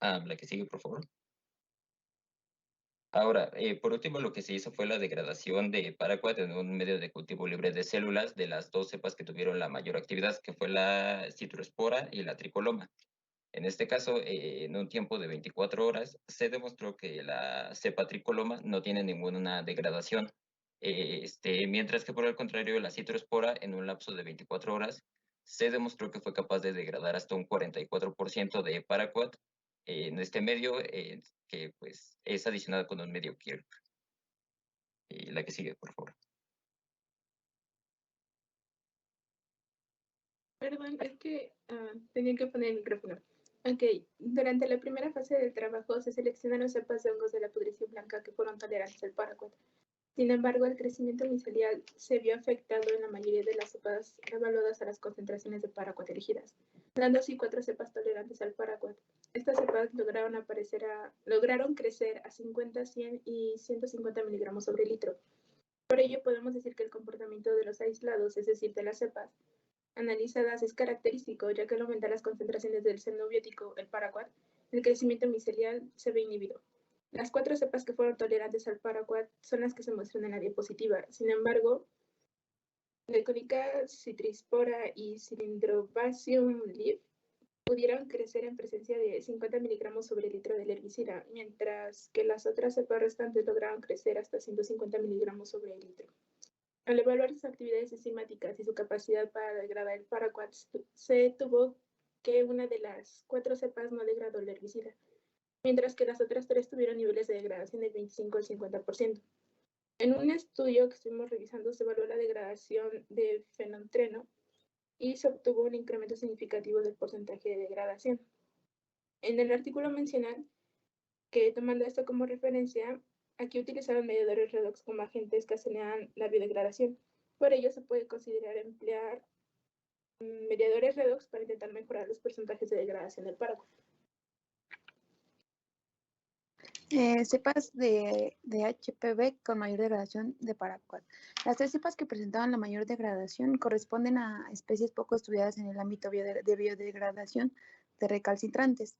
La que sigue, por favor. Ahora, por último, lo que se hizo fue la degradación de paraquat en un medio de cultivo libre de células de las dos cepas que tuvieron la mayor actividad, que fue la Citrospora y la Tricoloma. En este caso, en un tiempo de 24 horas, se demostró que la cepa Tricoloma no tiene ninguna degradación, mientras que por el contrario, la Citrospora, en un lapso de 24 horas, se demostró que fue capaz de degradar hasta un 44% de paraquat en este medio, que pues es adicionado con un medio Kirk. La que sigue, por favor. Perdón, es que tenía que poner el micrófono. Ok, durante la primera fase del trabajo se seleccionaron cepas de hongos de la pudrición blanca que fueron tolerantes al paraquat. Sin embargo, el crecimiento micelial se vio afectado en la mayoría de las cepas evaluadas a las concentraciones de paraquat elegidas, dando así 4 cepas tolerantes al paraquat. Estas cepas lograron crecer a 50, 100 y 150 miligramos sobre litro. Por ello, podemos decir que el comportamiento de los aislados, es decir, de las cepas analizadas, es característico, ya que al aumentar las concentraciones del xenobiótico, el paraquat, el crecimiento micelial se ve inhibido. Las 4 cepas que fueron tolerantes al paraquat son las que se muestran en la diapositiva. Sin embargo, Deconica, Citrispora y Cylindrobasium leaf pudieron crecer en presencia de 50 miligramos sobre litro del herbicida, mientras que las otras cepas restantes lograron crecer hasta 150 miligramos sobre litro. Al evaluar sus actividades enzimáticas y su capacidad para degradar el paraquat, se tuvo que una de las 4 cepas no degradó el herbicida, mientras que las otras 3 tuvieron niveles de degradación del 25 al 50%. En un estudio que estuvimos revisando, se evaluó la degradación de fenantreno y se obtuvo un incremento significativo del porcentaje de degradación. En el artículo mencionan que, tomando esto como referencia, aquí utilizaron mediadores redox como agentes que aceleran la biodegradación. Por ello, se puede considerar emplear mediadores redox para intentar mejorar los porcentajes de degradación del paraquat. Cepas de HPV con mayor degradación de paraquat. Las 3 cepas que presentaban la mayor degradación corresponden a especies poco estudiadas en el ámbito de biodegradación de recalcitrantes.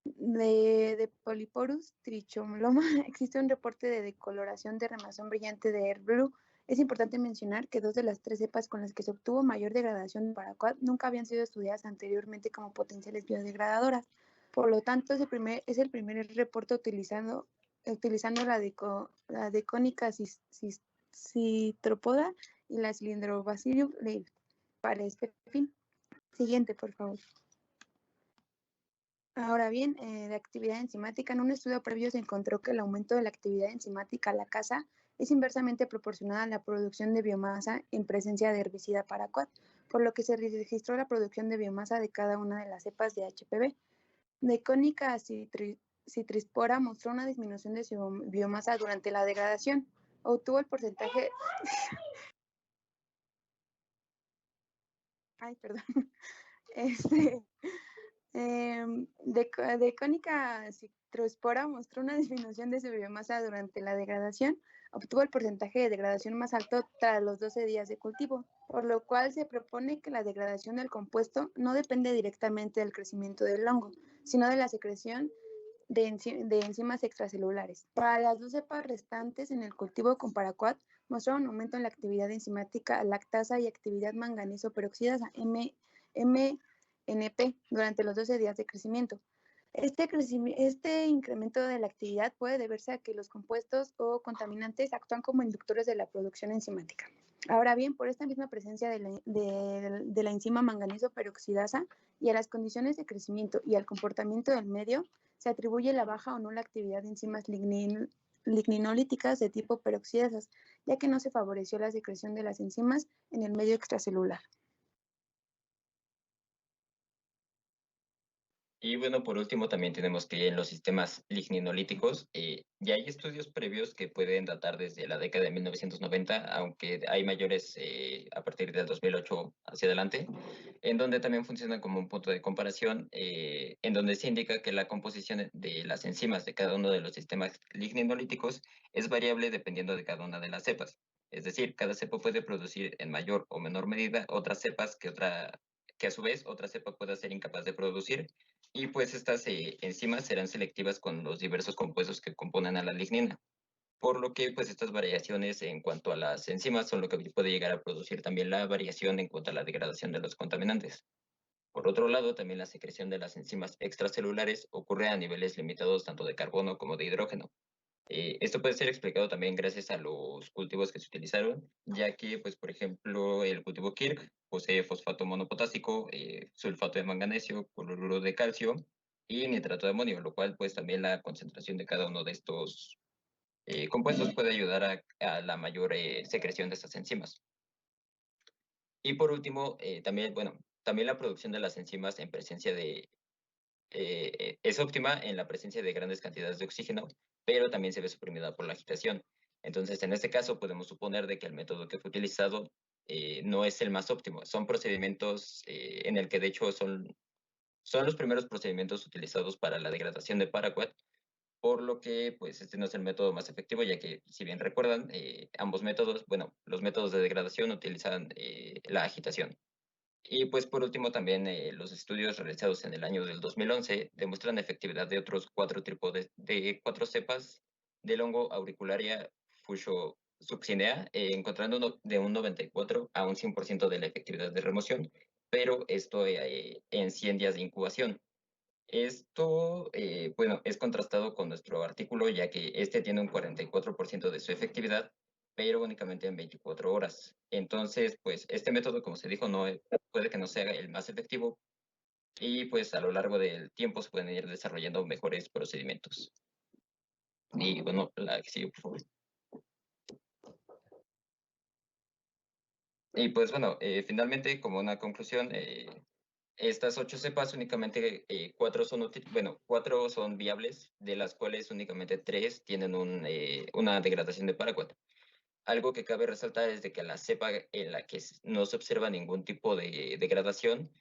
De Polyporus trichomloma existe un reporte de decoloración de remazón brillante de Air Blue. Es importante mencionar que 2 de las 3 cepas con las que se obtuvo mayor degradación de paraquat nunca habían sido estudiadas anteriormente como potenciales biodegradadoras. Por lo tanto, es el primer reporte utilizando la Deconica citropoda y la Cylindrobacillus leaf para este fin. Siguiente, por favor. Ahora bien, de actividad enzimática, en un estudio previo se encontró que el aumento de la actividad enzimática a la caza es inversamente proporcional a la producción de biomasa en presencia de herbicida paraquat, por lo que se registró la producción de biomasa de cada una de las cepas de HPV. Deconica citrispora mostró una disminución de su biomasa durante la degradación. Obtuvo el porcentaje... Ay, perdón. Deconica citrospora mostró una disminución de su biomasa durante la degradación. Obtuvo el porcentaje de degradación más alto tras los 12 días de cultivo, por lo cual se propone que la degradación del compuesto no depende directamente del crecimiento del hongo, sino de la secreción de enzimas extracelulares. Para las 2 cepas restantes en el cultivo con paraquat, mostraron un aumento en la actividad enzimática lactasa y actividad manganeso peroxidasa, MNP, durante los 12 días de crecimiento. Este incremento de la actividad puede deberse a que los compuestos o contaminantes actúan como inductores de la producción enzimática. Ahora bien, por esta misma presencia de la enzima manganeso peroxidasa y a las condiciones de crecimiento y al comportamiento del medio, se atribuye la baja o nula actividad de enzimas ligninolíticas de tipo peroxidasas, ya que no se favoreció la secreción de las enzimas en el medio extracelular. Y bueno, por último también tenemos que en los sistemas ligninolíticos ya hay estudios previos que pueden datar desde la década de 1990, aunque hay mayores a partir del 2008 hacia adelante, en donde también funcionan como un punto de comparación, en donde se indica que la composición de las enzimas de cada uno de los sistemas ligninolíticos es variable dependiendo de cada una de las cepas. Es decir, cada cepa puede producir en mayor o menor medida otras cepas que a su vez otra cepa pueda ser incapaz de producir. y pues estas enzimas serán selectivas con los diversos compuestos que componen a la lignina, por lo que pues estas variaciones en cuanto a las enzimas son lo que puede llegar a producir también la variación en cuanto a la degradación de los contaminantes. Por otro lado, también la secreción de las enzimas extracelulares ocurre a niveles limitados tanto de carbono como de hidrógeno. Esto puede ser explicado también gracias a los cultivos que se utilizaron, ya que, pues, por ejemplo, el cultivo Kirk posee fosfato monopotásico, sulfato de manganesio, cloruro de calcio y nitrato de amonio, lo cual, pues, también la concentración de cada uno de estos compuestos puede ayudar a la mayor secreción de estas enzimas. Y por último, también, bueno, también la producción de las enzimas en presencia de es óptima en la presencia de grandes cantidades de oxígeno, pero también se ve suprimida por la agitación. Entonces, en este caso, podemos suponer de que el método que fue utilizado no es el más óptimo. Son procedimientos en el que, de hecho, son los primeros procedimientos utilizados para la degradación de paraquat, por lo que, pues, este no es el método más efectivo, ya que, si bien recuerdan, ambos métodos, bueno, los métodos de degradación utilizan la agitación. Y pues por último también los estudios realizados en el año del 2011 demuestran la efectividad de otros 4 tipos de 4 cepas del hongo Auricularia fuchsiosuccinea, encontrando de un 94 a un 100% de la efectividad de remoción, pero esto en 100 días de incubación. Esto, bueno, es contrastado con nuestro artículo, ya que este tiene un 44% de su efectividad, pero únicamente en 24 horas. Entonces, pues este método, como se dijo, puede que no sea el más efectivo y pues a lo largo del tiempo se pueden ir desarrollando mejores procedimientos. Y bueno, la que sigue, por favor. Y pues bueno, finalmente, como una conclusión, estas 8 cepas únicamente 4 son viables, de las cuales únicamente 3 tienen una degradación de paraquat. Algo que cabe resaltar es de que la cepa en la que no se observa ningún tipo de degradación,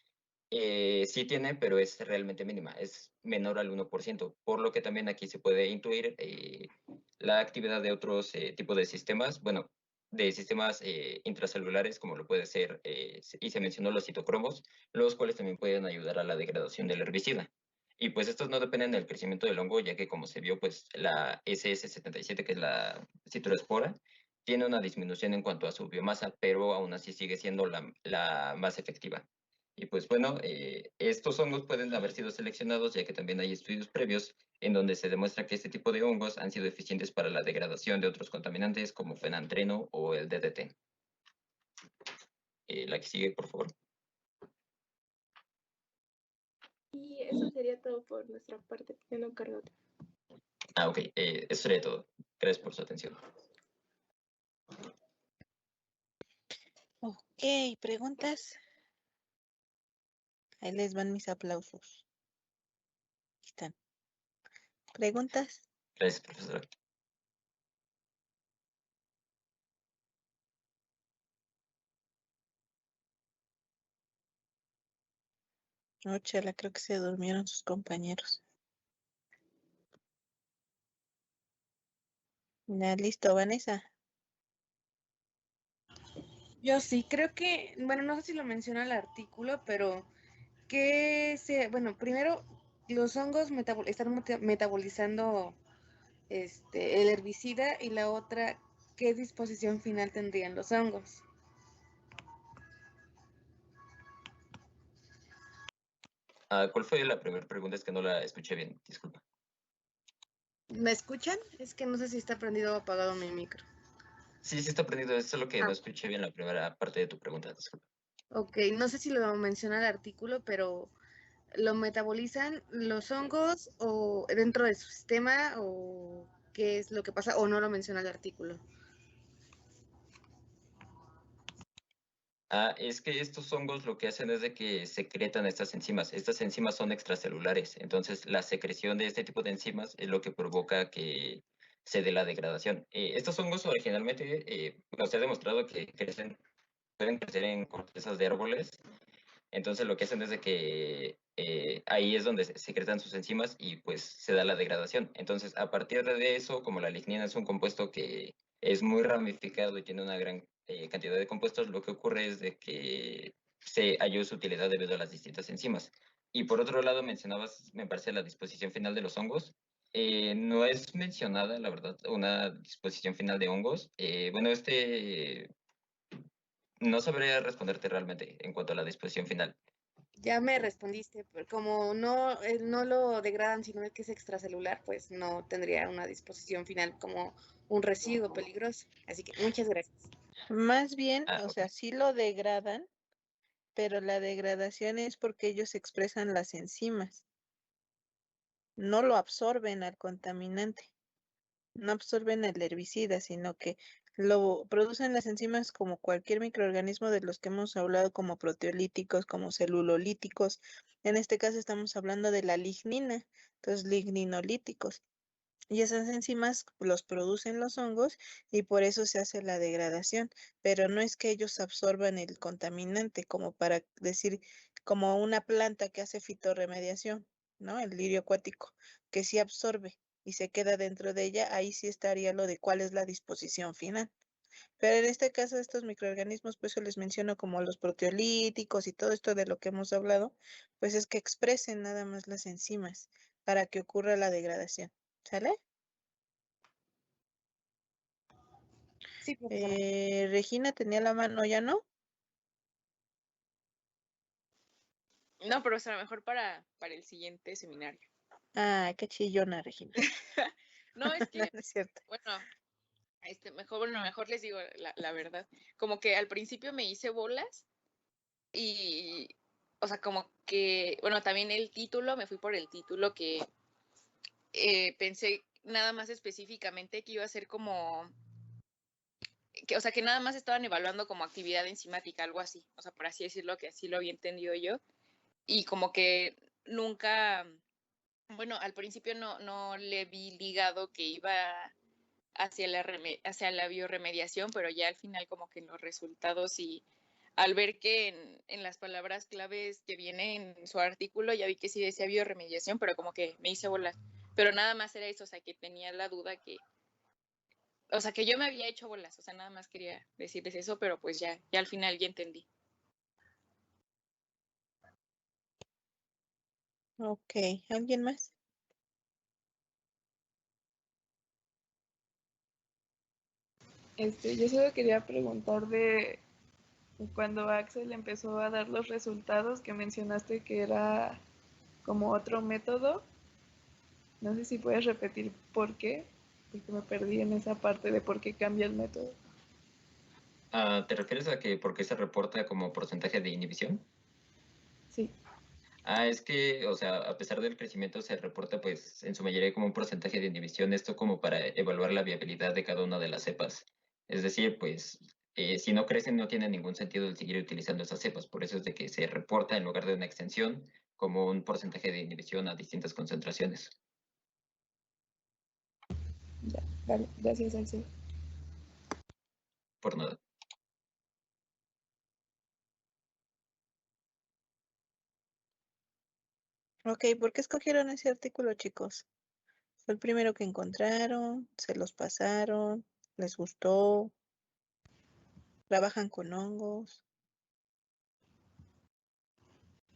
sí tiene, pero es realmente mínima, es menor al 1%, por lo que también aquí se puede intuir la actividad de otros tipos de sistemas, bueno, de sistemas intracelulares, como lo puede ser, y se mencionó los citocromos, los cuales también pueden ayudar a la degradación del herbicida. Y pues estos no dependen del crecimiento del hongo, ya que como se vio, pues la SS77, que es la citoespora, tiene una disminución en cuanto a su biomasa, pero aún así sigue siendo la más efectiva. Y pues bueno, estos hongos pueden haber sido seleccionados, ya que también hay estudios previos en donde se demuestra que este tipo de hongos han sido eficientes para la degradación de otros contaminantes como fenantreno o el DDT. La que sigue, por favor. Y eso sería todo por nuestra parte. Yo no cargo. Ok, eso sería todo. Gracias por su atención. Ok, ¿preguntas? Ahí les van mis aplausos. Aquí están. ¿Preguntas? Gracias, profesora. No, chala, creo que se durmieron sus compañeros. Ya, listo, Vanessa. Yo sí, creo que, bueno, no sé si lo menciona el artículo, pero bueno, primero, los hongos están metabolizando el herbicida, y la otra, ¿qué disposición final tendrían los hongos? ¿Cuál fue la primera pregunta? Es que no la escuché bien, disculpa. ¿Me escuchan? Es que no sé si está prendido o apagado mi micro. Sí, sí está prendido, es solo que no escuché bien la primera parte de tu pregunta, disculpa. Ok, no sé si lo menciona el artículo, pero ¿lo metabolizan los hongos o dentro de su sistema, o qué es lo que pasa, o no lo menciona el artículo? Es que estos hongos lo que hacen es de que secretan estas enzimas. Estas enzimas son extracelulares, entonces la secreción de este tipo de enzimas es lo que provoca que se dé la degradación. Estos hongos originalmente, se ha demostrado que pueden crecer en cortezas de árboles, entonces lo que hacen es de que ahí es donde se secretan sus enzimas y pues se da la degradación. Entonces a partir de eso, como la lignina es un compuesto que es muy ramificado y tiene una gran cantidad de compuestos, lo que ocurre es de que se halló su utilidad debido a las distintas enzimas. Y por otro lado, mencionabas, me parece, la disposición final de los hongos. No es mencionada, la verdad, una disposición final de hongos. Bueno, no sabría responderte realmente en cuanto a la disposición final. Ya me respondiste, pero como no lo degradan, sino que es extracelular, pues no tendría una disposición final como un residuo peligroso. Así que muchas gracias. Más bien, Ah, o ok. sea, sí lo degradan, pero la degradación es porque ellos expresan las enzimas. No lo absorben al contaminante, no absorben el herbicida, sino que lo producen las enzimas como cualquier microorganismo de los que hemos hablado, como proteolíticos, como celulolíticos. En este caso estamos hablando de la lignina, entonces ligninolíticos. Y esas enzimas los producen los hongos y por eso se hace la degradación, pero no es que ellos absorban el contaminante como para decir, como una planta que hace fitorremediación, ¿no? El lirio acuático, que sí absorbe y se queda dentro de ella, ahí sí estaría lo de cuál es la disposición final. Pero en este caso, estos microorganismos, pues yo les menciono como los proteolíticos y todo esto de lo que hemos hablado, pues es que expresen nada más las enzimas para que ocurra la degradación. ¿Sale? Sí, profesora. Regina tenía la mano, ¿ya no? No, profesora, mejor para el siguiente seminario. Ah, qué chillona, Regina. No, es No, que, no es cierto. bueno, mejor les digo la verdad. Como que al principio me hice bolas y, o sea, como que, bueno, también el título, me fui por el título que pensé nada más específicamente que iba a ser como, o sea, que nada más estaban evaluando como actividad enzimática, algo así, o sea, por así decirlo, que así lo había entendido yo. Y como que nunca, bueno, al principio no le vi ligado que iba hacia la bioremediación, pero ya al final como que en los resultados y al ver que en las palabras claves que viene en su artículo ya vi que sí decía bioremediación, pero como que me hice bolas. Pero nada más era eso, o sea, que tenía la duda que, o sea, que yo me había hecho bolas, o sea, nada más quería decirles eso, pero pues ya al final ya entendí. Ok, ¿alguien más? Yo solo quería preguntar de cuando Axel empezó a dar los resultados que mencionaste que era como otro método. No sé si puedes repetir por qué, porque me perdí en esa parte de por qué cambia el método. ¿Te refieres a que por qué se reporta como porcentaje de inhibición? Sí. Es que, o sea, a pesar del crecimiento se reporta pues en su mayoría como un porcentaje de inhibición, esto como para evaluar la viabilidad de cada una de las cepas. Es decir, pues si no crecen no tiene ningún sentido el seguir utilizando esas cepas, por eso es de que se reporta en lugar de una extensión como un porcentaje de inhibición a distintas concentraciones. Ya, vale, gracias, Axel. Por nada. Ok, ¿por qué escogieron ese artículo, chicos? ¿Fue el primero que encontraron? ¿Se los pasaron? ¿Les gustó? ¿Trabajan con hongos?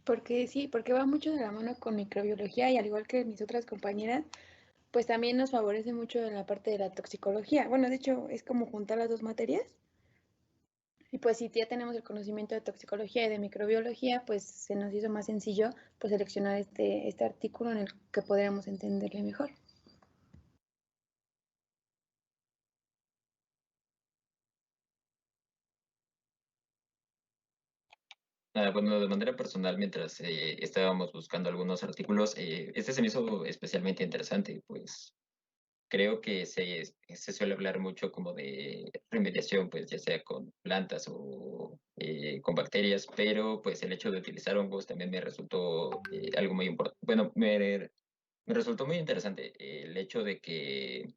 Porque sí, porque va mucho de la mano con microbiología y al igual que mis otras compañeras, pues también nos favorece mucho en la parte de la toxicología. Bueno, de hecho, es como juntar las dos materias. Y pues si ya tenemos el conocimiento de toxicología y de microbiología, pues se nos hizo más sencillo pues seleccionar este artículo en el que podríamos entenderle mejor. Bueno, de manera personal, mientras estábamos buscando algunos artículos, este se me hizo especialmente interesante, pues creo que se suele hablar mucho como de remediación, pues ya sea con plantas o con bacterias, pero pues el hecho de utilizar hongos también me resultó algo muy importante. Bueno, me resultó muy interesante el hecho de que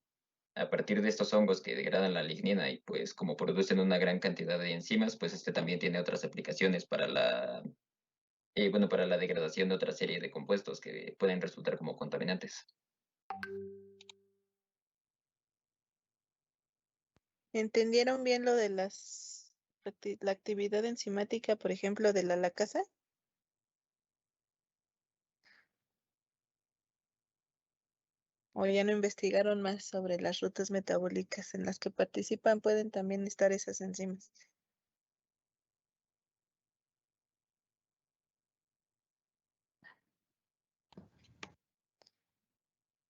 a partir de estos hongos que degradan la lignina y pues como producen una gran cantidad de enzimas, pues este también tiene otras aplicaciones para bueno, para la degradación de otra serie de compuestos que pueden resultar como contaminantes. ¿Entendieron bien lo de la actividad enzimática, por ejemplo, de la lacasa? O ya no investigaron más sobre las rutas metabólicas en las que participan, pueden también estar esas enzimas.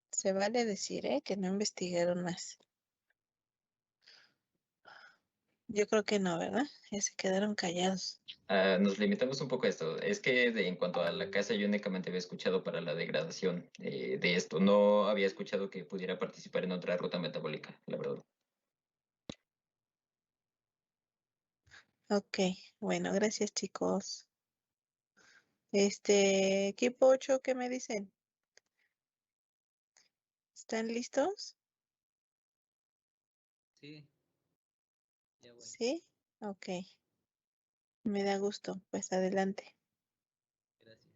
Se vale decir, que no investigaron más. Yo creo que no, ¿verdad? Ya se quedaron callados. Nos limitamos un poco a esto. Es que en cuanto a la casa, yo únicamente había escuchado para la degradación de esto. No había escuchado que pudiera participar en otra ruta metabólica, la verdad. Ok, bueno, gracias chicos. Equipo 8, ¿qué me dicen? ¿Están listos? Sí, ya voy. ¿Sí? Ok. Me da gusto, pues adelante. Gracias.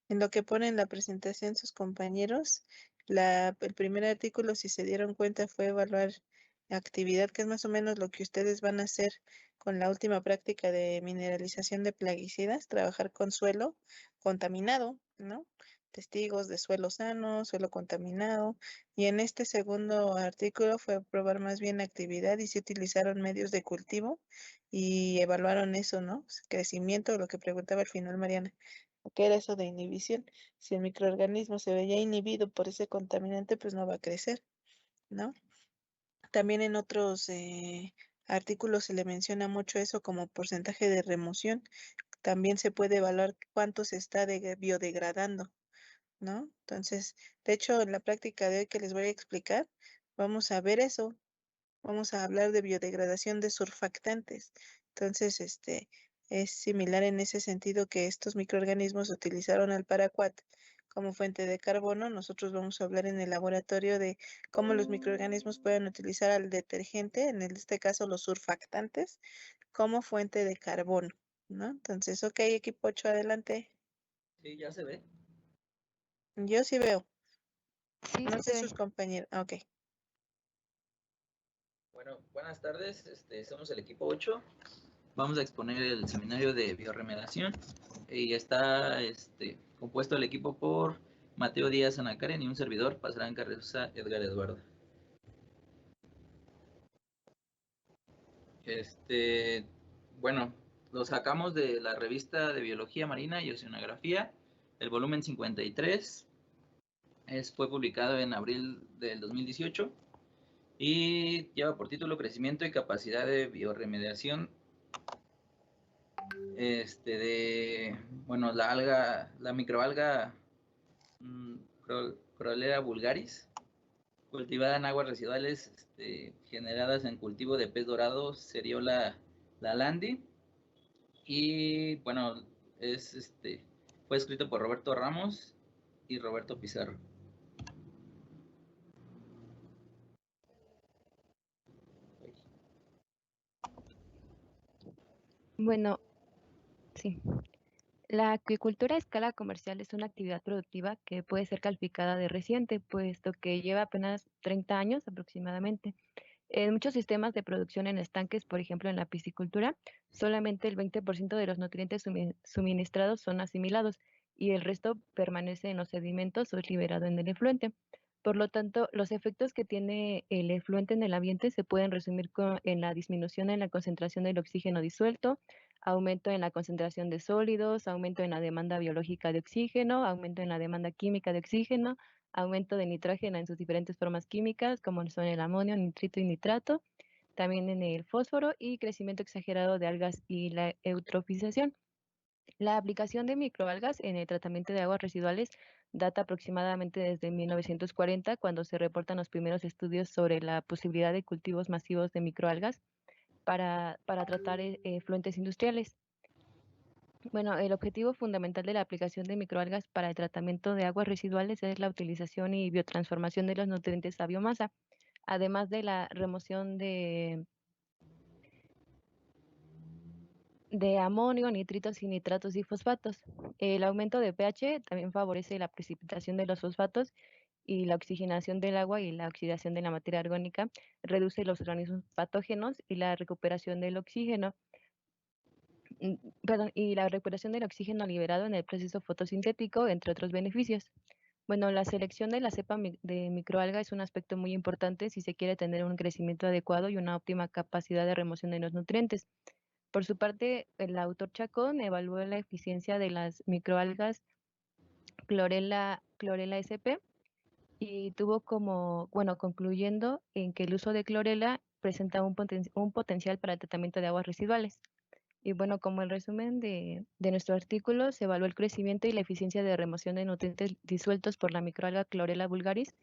En lo que ponen la presentación sus compañeros, el primer artículo, si se dieron cuenta, fue evaluar actividad, que es más o menos lo que ustedes van a hacer con la última práctica de mineralización de plaguicidas, trabajar con suelo contaminado, ¿no? Testigos de suelo sano, suelo contaminado. Y en este segundo artículo fue probar más bien actividad y se utilizaron medios de cultivo y evaluaron eso, ¿no? Crecimiento, lo que preguntaba al final Mariana. ¿Qué era eso de inhibición? Si el microorganismo se veía inhibido por ese contaminante, pues no va a crecer, ¿no? También en otros artículos se le menciona mucho eso como porcentaje de remoción. También se puede evaluar cuánto se está biodegradando, ¿no? Entonces, de hecho, en la práctica de hoy que les voy a explicar, vamos a ver eso. Vamos a hablar de biodegradación de surfactantes. Entonces, es similar en ese sentido que estos microorganismos utilizaron al paraquat como fuente de carbono. Nosotros vamos a hablar en el laboratorio de cómo los microorganismos pueden utilizar al detergente, en este caso los surfactantes, como fuente de carbono, ¿no? Entonces, ok, equipo 8, adelante. Sí, ya se ve. Yo sí veo. Sí, No sí sé se sus ve. compañeros. Ok. Bueno, buenas tardes. Somos el equipo 8. Vamos a exponer el seminario de bioremediación y está compuesto el equipo por Mateo Díaz Anacaren y un servidor, Pasarán Carrezosa Edgar Eduardo. Bueno, lo sacamos de la revista de Biología Marina y Oceanografía, el volumen 53. Fue publicado en abril del 2018 y lleva por título Crecimiento y capacidad de bioremediación la microalga Crolera vulgaris, cultivada en aguas residuales generadas en cultivo de pez dorado Seriola lalandi. Y bueno, fue escrito por Roberto Ramos y Roberto Pizarro. Bueno, sí. La acuicultura a escala comercial es una actividad productiva que puede ser calificada de reciente, puesto que lleva apenas 30 años aproximadamente. En muchos sistemas de producción en estanques, por ejemplo en la piscicultura, solamente el 20% de los nutrientes suministrados son asimilados y el resto permanece en los sedimentos o es liberado en el efluente. Por lo tanto, los efectos que tiene el efluente en el ambiente se pueden resumir en la disminución en la concentración del oxígeno disuelto, aumento en la concentración de sólidos, aumento en la demanda biológica de oxígeno, aumento en la demanda química de oxígeno, aumento de nitrógeno en sus diferentes formas químicas, como son el amonio, nitrito y nitrato, también en el fósforo y crecimiento exagerado de algas y la eutrofización. La aplicación de microalgas en el tratamiento de aguas residuales data aproximadamente desde 1940, cuando se reportan los primeros estudios sobre la posibilidad de cultivos masivos de microalgas para tratar efluentes industriales. Bueno, el objetivo fundamental de la aplicación de microalgas para el tratamiento de aguas residuales es la utilización y biotransformación de los nutrientes a biomasa, además de la remoción de amonio, nitritos y nitratos y fosfatos. El aumento de pH también favorece la precipitación de los fosfatos y la oxigenación del agua y la oxidación de la materia orgánica reduce los organismos patógenos y la recuperación del oxígeno. y la recuperación del oxígeno liberado en el proceso fotosintético, entre otros beneficios. Bueno, la selección de la cepa de microalga es un aspecto muy importante si se quiere tener un crecimiento adecuado y una óptima capacidad de remoción de los nutrientes. Por su parte, el autor Chacón evaluó la eficiencia de las microalgas Chlorella sp y tuvo concluyendo en que el uso de clorela presenta un potencial para el tratamiento de aguas residuales. Y bueno, como el resumen de nuestro artículo, se evaluó el crecimiento y la eficiencia de remoción de nutrientes disueltos por la microalga Chlorella vulgaris,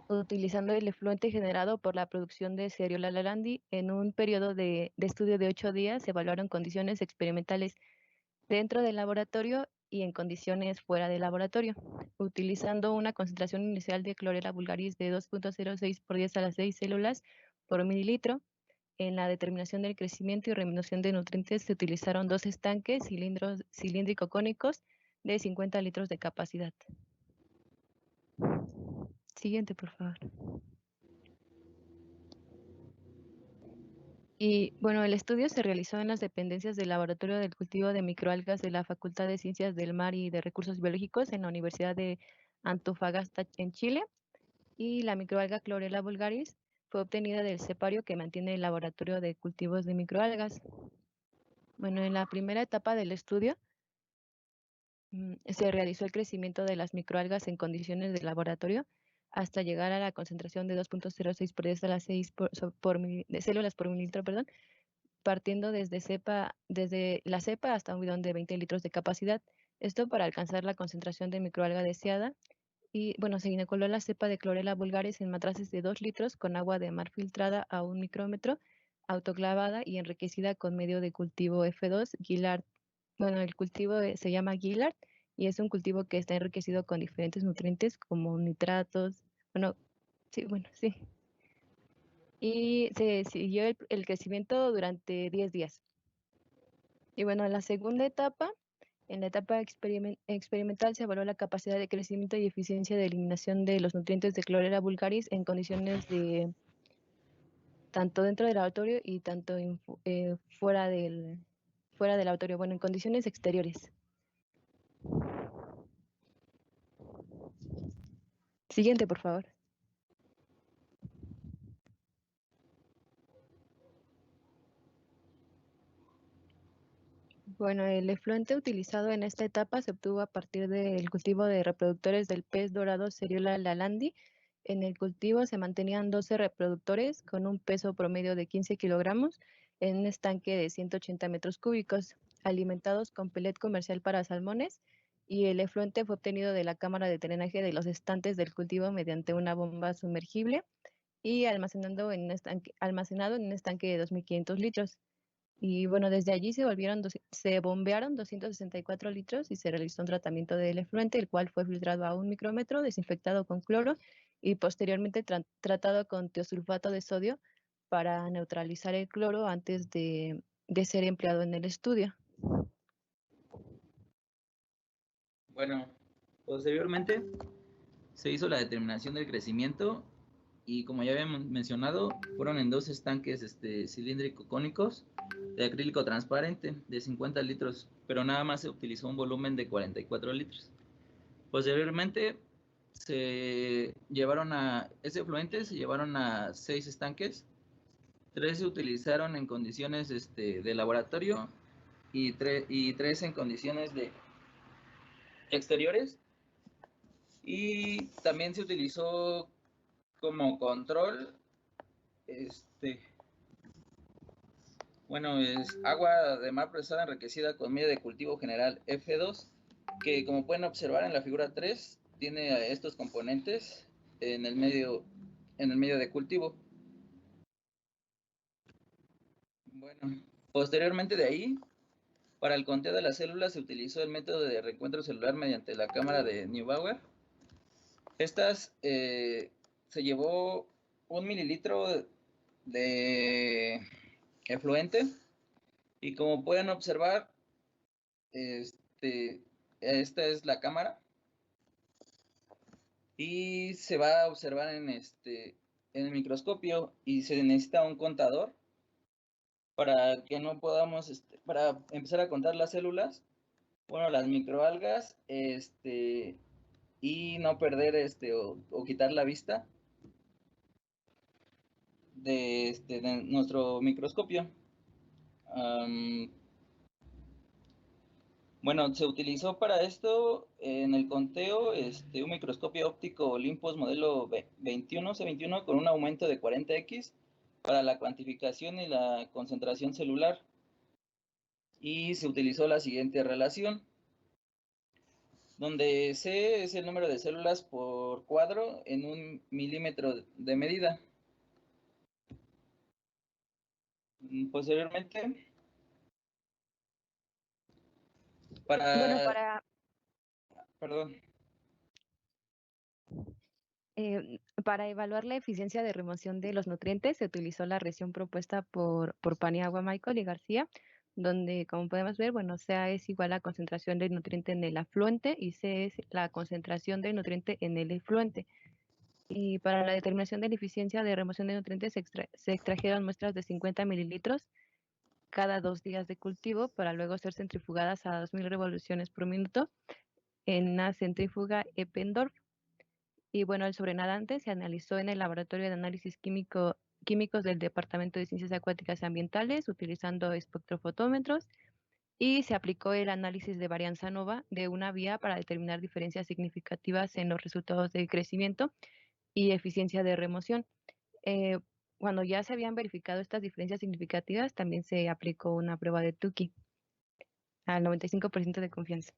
utilizando el efluente generado por la producción de Seriola lalandi. En un periodo de estudio de 8 días, se evaluaron condiciones experimentales dentro del laboratorio y en condiciones fuera del laboratorio, utilizando una concentración inicial de Chlorella vulgaris de 2.06 por 10 a la 6 células por mililitro. En la determinación del crecimiento y remoción de nutrientes se utilizaron 2 estanques cilíndrico-cónicos de 50 litros de capacidad. Siguiente, por favor. Y bueno, el estudio se realizó en las dependencias del Laboratorio del Cultivo de Microalgas de la Facultad de Ciencias del Mar y de Recursos Biológicos en la Universidad de Antofagasta, en Chile, y la microalga Chlorella vulgaris fue obtenida del cepario que mantiene el Laboratorio de Cultivos de Microalgas. Bueno, en la primera etapa del estudio se realizó el crecimiento de las microalgas en condiciones de laboratorio hasta llegar a la concentración de 2.06 por 10 a la 6 de células por mililitro, partiendo desde la cepa hasta un bidón de 20 litros de capacidad. Esto para alcanzar la concentración de microalga deseada. Y bueno, se inoculó la cepa de Chlorella vulgaris en matraces de 2 litros con agua de mar filtrada a 1 micrómetro, autoclavada y enriquecida con medio de cultivo F2, Gillard. Bueno, el cultivo se llama Gillard y es un cultivo que está enriquecido con diferentes nutrientes como nitratos. Sí. Y se siguió el crecimiento durante 10 días. Y bueno, en la segunda etapa, en la etapa experimental, se evaluó la capacidad de crecimiento y eficiencia de eliminación de los nutrientes de Chlorella vulgaris en condiciones de tanto dentro del laboratorio y tanto fuera del laboratorio, bueno, en condiciones exteriores. Siguiente, por favor. Bueno, el efluente utilizado en esta etapa se obtuvo a partir del cultivo de reproductores del pez dorado Seriola lalandi. En el cultivo se mantenían 12 reproductores con un peso promedio de 15 kilogramos en un estanque de 180 metros cúbicos, alimentados con pellet comercial para salmones, y el efluente fue obtenido de la cámara de drenaje de los estantes del cultivo mediante una bomba sumergible y almacenado en un estanque de 2.500 litros. Y bueno, desde allí se bombearon 264 litros y se realizó un tratamiento del efluente, el cual fue filtrado a 1 micrómetro, desinfectado con cloro y posteriormente tratado con tiosulfato de sodio para neutralizar el cloro antes de ser empleado en el estudio. Bueno, posteriormente se hizo la determinación del crecimiento y, como ya habíamos mencionado, fueron en 2 estanques cilíndrico-cónicos de acrílico transparente de 50 litros, pero nada más se utilizó un volumen de 44 litros. Posteriormente ese efluente se llevaron a 6 estanques, 3 se utilizaron en condiciones de laboratorio y 3 en condiciones de exteriores, y también se utilizó como control es agua de mar procesada enriquecida con medio de cultivo general F2, que, como pueden observar en la figura 3, tiene estos componentes en el medio de cultivo. Bueno, posteriormente de ahí, para el conteo de las células se utilizó el método de reencuentro celular mediante la cámara de Neubauer. Se llevó 1 mililitro de efluente y, como pueden observar, esta es la cámara y se va a observar en el microscopio, y se necesita un contador para que no podamos, para empezar a contar las células, bueno, las microalgas, y no perder o quitar la vista de nuestro microscopio. Bueno, se utilizó para esto en el conteo un microscopio óptico Olympus modelo 21C21 con un aumento de 40x para la cuantificación y la concentración celular. Y se utilizó la siguiente relación, donde C es el número de células por cuadro en 1 milímetro de medida. Posteriormente, para evaluar la eficiencia de remoción de los nutrientes se utilizó la reacción propuesta por Paniagua, Michael y García, donde, como podemos ver, bueno, CA es igual a la concentración del nutriente en el afluente y C es la concentración del nutriente en el efluente. Y para la determinación de la eficiencia de remoción de nutrientes se extrajeron muestras de 50 mililitros cada 2 días de cultivo para luego ser centrifugadas a 2000 revoluciones por minuto en una centrífuga Eppendorf. Y bueno, el sobrenadante se analizó en el Laboratorio de Análisis Químicos del Departamento de Ciencias Acuáticas y Ambientales utilizando espectrofotómetros y se aplicó el análisis de varianza nova de una vía para determinar diferencias significativas en los resultados de crecimiento y eficiencia de remoción. Cuando ya se habían verificado estas diferencias significativas, también se aplicó una prueba de Tukey al 95% de confianza.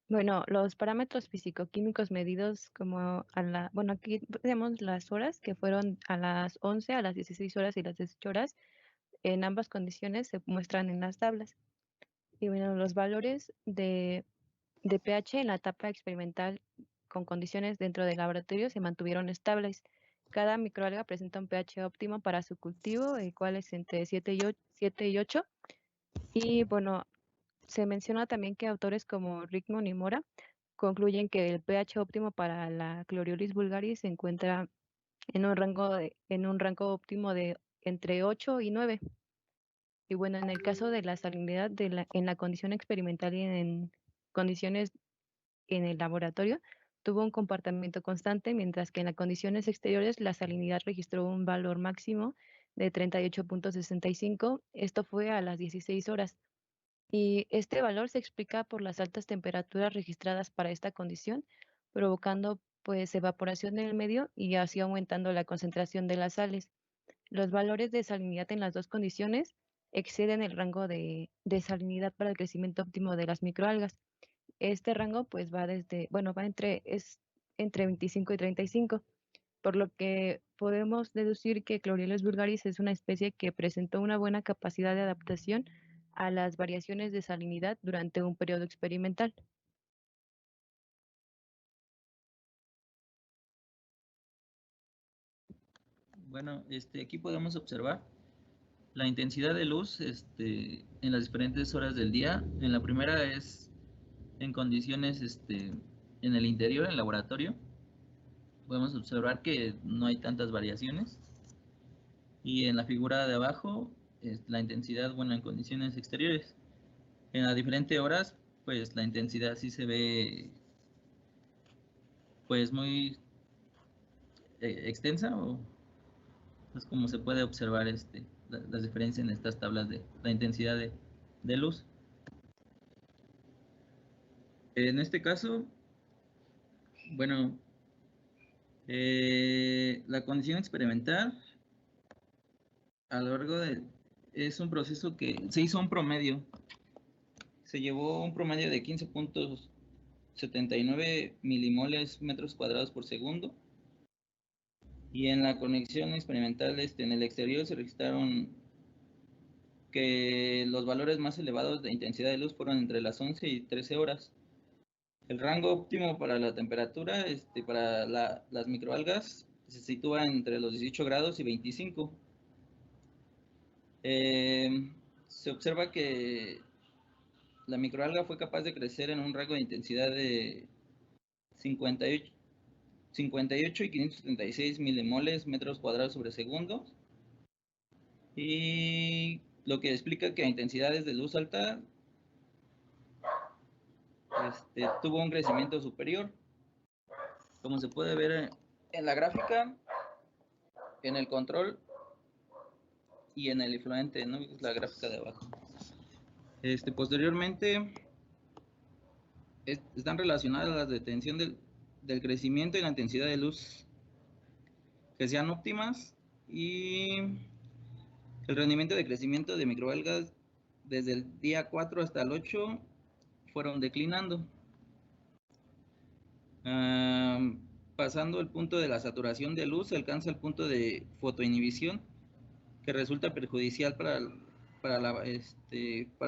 Bueno, los parámetros físico-químicos medidos como bueno, aquí tenemos las horas que fueron a las 11, a las 16 horas y las 18 horas. En ambas condiciones se muestran en las tablas. Y bueno, los valores de pH en la etapa experimental con condiciones dentro del laboratorio se mantuvieron estables. Cada microalga presenta un pH óptimo para su cultivo, el cual es entre 7 y 8. Y bueno, se menciona también que autores como Rickman y Mora concluyen que el pH óptimo para la Chloriolis vulgaris se encuentra en un rango óptimo de entre 8 y 9. Y bueno, en el caso de la salinidad en la condición experimental y en condiciones en el laboratorio, tuvo un comportamiento constante, mientras que en las condiciones exteriores la salinidad registró un valor máximo de 38.65. Esto fue a las 16 horas. Y este valor se explica por las altas temperaturas registradas para esta condición, provocando pues evaporación en el medio y así aumentando la concentración de las sales. Los valores de salinidad en las dos condiciones exceden el rango de salinidad para el crecimiento óptimo de las microalgas. Este rango pues va entre 25 y 35, por lo que podemos deducir que Chloriolis vulgaris es una especie que presentó una buena capacidad de adaptación a las variaciones de salinidad durante un periodo experimental. Bueno, aquí podemos observar la intensidad de luz en las diferentes horas del día. En la primera es en condiciones en el interior, en el laboratorio. Podemos observar que no hay tantas variaciones. Y en la figura de abajo, la intensidad, bueno, en condiciones exteriores. En las diferentes horas, pues la intensidad sí se ve pues muy extensa, o pues como se puede observar las diferencias en estas tablas de la intensidad de luz. En este caso, bueno, la condición experimental a lo largo es un proceso que se hizo un promedio. Se llevó un promedio de 15.79 milimoles metros cuadrados por segundo. Y en la conexión experimental en el exterior se registraron que los valores más elevados de intensidad de luz fueron entre las 11 y 13 horas. El rango óptimo para la temperatura para las microalgas se sitúa entre los 18 grados y 25. Se observa que la microalga fue capaz de crecer en un rango de intensidad de 58 58 y 576 milimoles metros cuadrados sobre segundo. Y lo que explica que a intensidades de luz alta tuvo un crecimiento superior. Como se puede ver en la gráfica, en el control y en el influente, ¿no? Es la gráfica de abajo. Posteriormente, están relacionadas la detención del crecimiento y la intensidad de luz que sean óptimas, y el rendimiento de crecimiento de microalgas desde el día 4 hasta el 8 fueron declinando. Pasando el punto de la saturación de luz, se alcanza el punto de fotoinhibición, que resulta perjudicial para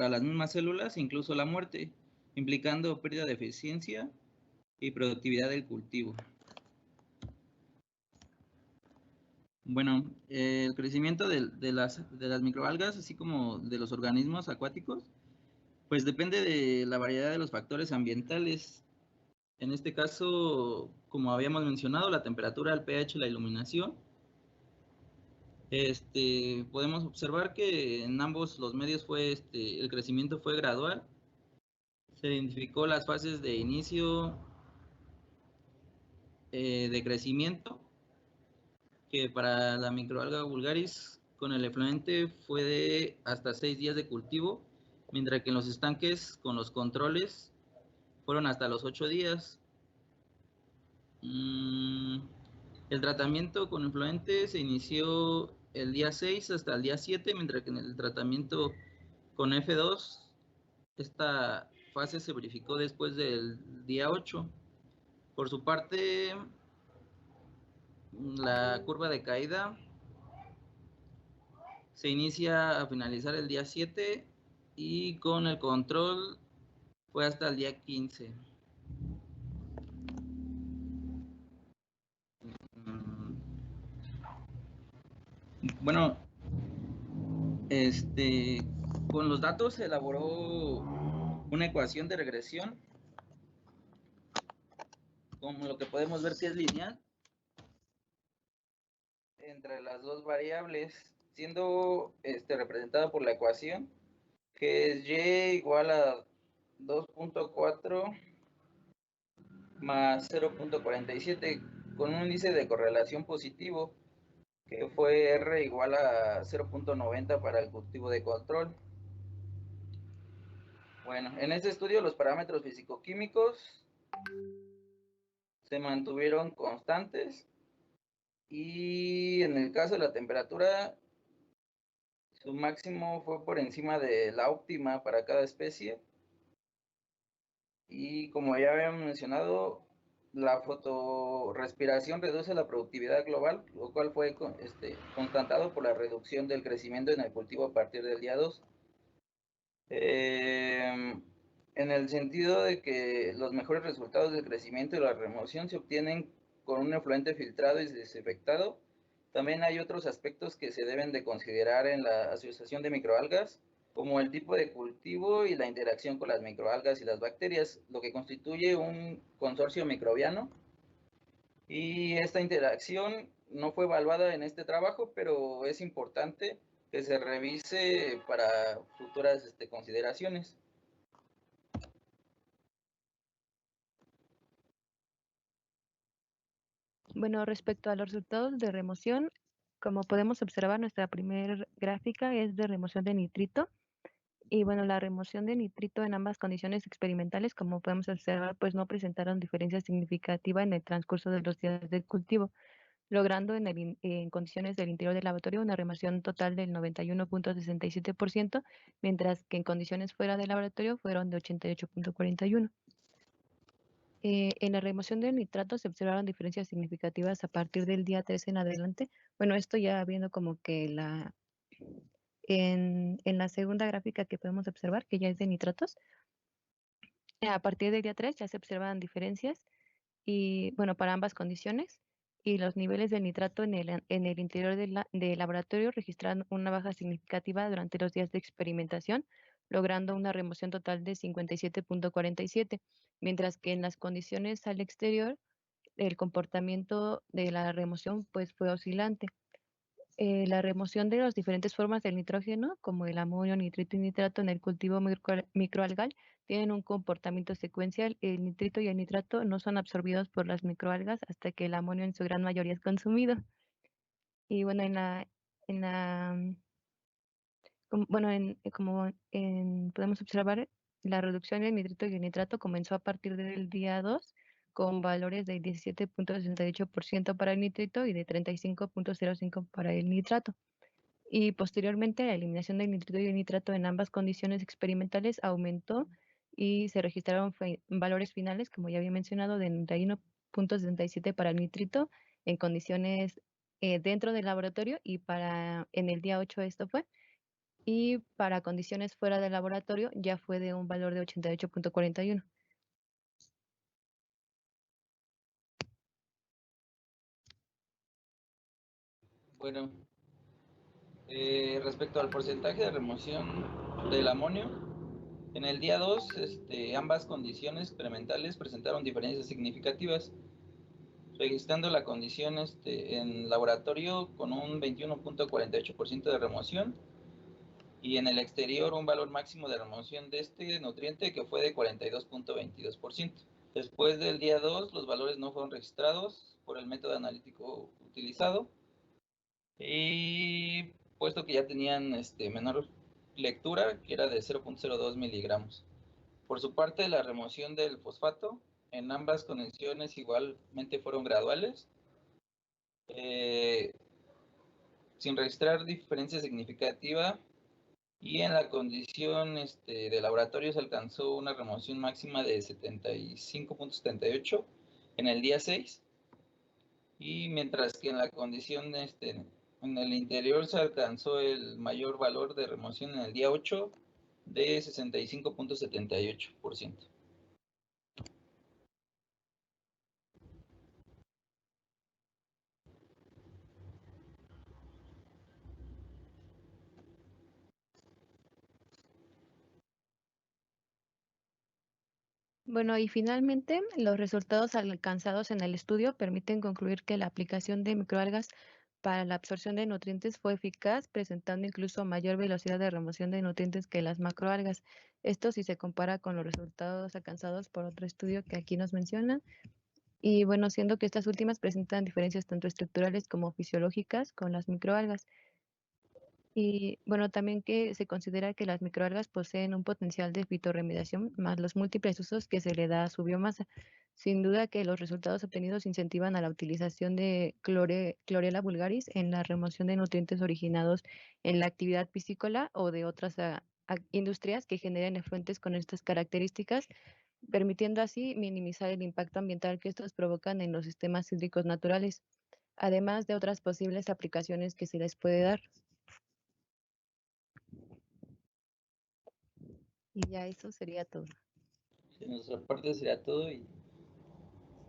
las mismas células, incluso la muerte, implicando pérdida de eficiencia y productividad del cultivo. Bueno, el crecimiento de las microalgas, así como de los organismos acuáticos, pues depende de la variedad de los factores ambientales. En este caso, como habíamos mencionado, la temperatura, el pH, la iluminación. Podemos observar que en ambos los medios el crecimiento fue gradual. Se identificó las fases de inicio de crecimiento, que para la microalga vulgaris con el efluente fue de hasta 6 días de cultivo, mientras que en los estanques con los controles fueron hasta los 8 días. El tratamiento con efluente se inició el día 6 hasta el día 7, mientras que en el tratamiento con F2 esta fase se verificó después del día 8. Por su parte, la curva de caída se inicia a finalizar el día 7 y con el control fue hasta el día 15. Bueno, con los datos se elaboró una ecuación de regresión, como lo que podemos ver que es lineal entre las dos variables, siendo representada por la ecuación que es y igual a 2.4 más 0.47 con un índice de correlación positivo que fue R igual a 0.90 para el cultivo de control. Bueno, en este estudio los parámetros físico-químicos se mantuvieron constantes, y en el caso de la temperatura, su máximo fue por encima de la óptima para cada especie. Y como ya habíamos mencionado, la fotorrespiración reduce la productividad global, lo cual fue constatado por la reducción del crecimiento en el cultivo a partir del día 2. En el sentido de que los mejores resultados del crecimiento y la remoción se obtienen con un efluente filtrado y desinfectado. También hay otros aspectos que se deben de considerar en la asociación de microalgas, como el tipo de cultivo y la interacción con las microalgas y las bacterias, lo que constituye un consorcio microbiano. Y esta interacción no fue evaluada en este trabajo, pero es importante que se revise para futuras consideraciones. Bueno, respecto a los resultados de remoción, como podemos observar, nuestra primera gráfica es de remoción de nitrito. Y bueno, la remoción de nitrito en ambas condiciones experimentales, como podemos observar, pues no presentaron diferencia significativa en el transcurso de los días del cultivo, logrando en condiciones del interior del laboratorio una remoción total del 91.67%, mientras que en condiciones fuera del laboratorio fueron de 88.41%. En la remoción del nitrato se observaron diferencias significativas a partir del día 13 en adelante. Bueno, esto ya viendo como que en la segunda gráfica que podemos observar, que ya es de nitratos, a partir del día 3 ya se observan diferencias y, bueno, para ambas condiciones, y los niveles de nitrato en el interior del laboratorio registraron una baja significativa durante los días de experimentación, logrando una remoción total de 57.47, mientras que en las condiciones al exterior el comportamiento de la remoción pues fue oscilante. La remoción de las diferentes formas del nitrógeno, como el amonio, nitrito y nitrato en el cultivo microalgal, tienen un comportamiento secuencial. El nitrito y el nitrato no son absorbidos por las microalgas hasta que el amonio en su gran mayoría es consumido. Y bueno, podemos observar, la reducción del nitrito y el nitrato comenzó a partir del día 2 con valores de 17.68% para el nitrito y de 35.05% para el nitrato. Y posteriormente la eliminación del nitrito y el nitrato en ambas condiciones experimentales aumentó y se registraron valores finales, como ya había mencionado, de 91.77 para el nitrito en condiciones dentro del laboratorio y en el día 8 esto fue, y para condiciones fuera del laboratorio ya fue de un valor de 88.41. Bueno, respecto al porcentaje de remoción del amonio, en el día 2, ambas condiciones experimentales presentaron diferencias significativas, registrando la condición en laboratorio con un 21.48% de remoción y en el exterior un valor máximo de remoción de este nutriente que fue de 42.22%. Después del día 2, los valores no fueron registrados por el método analítico utilizado y puesto que ya tenían menor lectura, que era de 0.02 miligramos. Por su parte, la remoción del fosfato en ambas condiciones igualmente fueron graduales, sin registrar diferencia significativa, y en la condición de laboratorio se alcanzó una remoción máxima de 75.78 en el día 6, y mientras que en la condición en el interior se alcanzó el mayor valor de remoción en el día 8 de 65.78%. Bueno, y finalmente, los resultados alcanzados en el estudio permiten concluir que la aplicación de microalgas para la absorción de nutrientes fue eficaz, presentando incluso mayor velocidad de remoción de nutrientes que las macroalgas. Esto si se compara con los resultados alcanzados por otro estudio que aquí nos mencionan. Y bueno, siendo que estas últimas presentan diferencias tanto estructurales como fisiológicas con las microalgas. Y bueno, también que se considera que las microalgas poseen un potencial de fitorremediación más los múltiples usos que se le da a su biomasa. Sin duda que los resultados obtenidos incentivan a la utilización de Chlorella vulgaris en la remoción de nutrientes originados en la actividad piscícola o de otras industrias que generen efluentes con estas características, permitiendo así minimizar el impacto ambiental que estos provocan en los sistemas hídricos naturales, además de otras posibles aplicaciones que se les puede dar. Y ya eso sería todo. De nuestra parte sería todo, y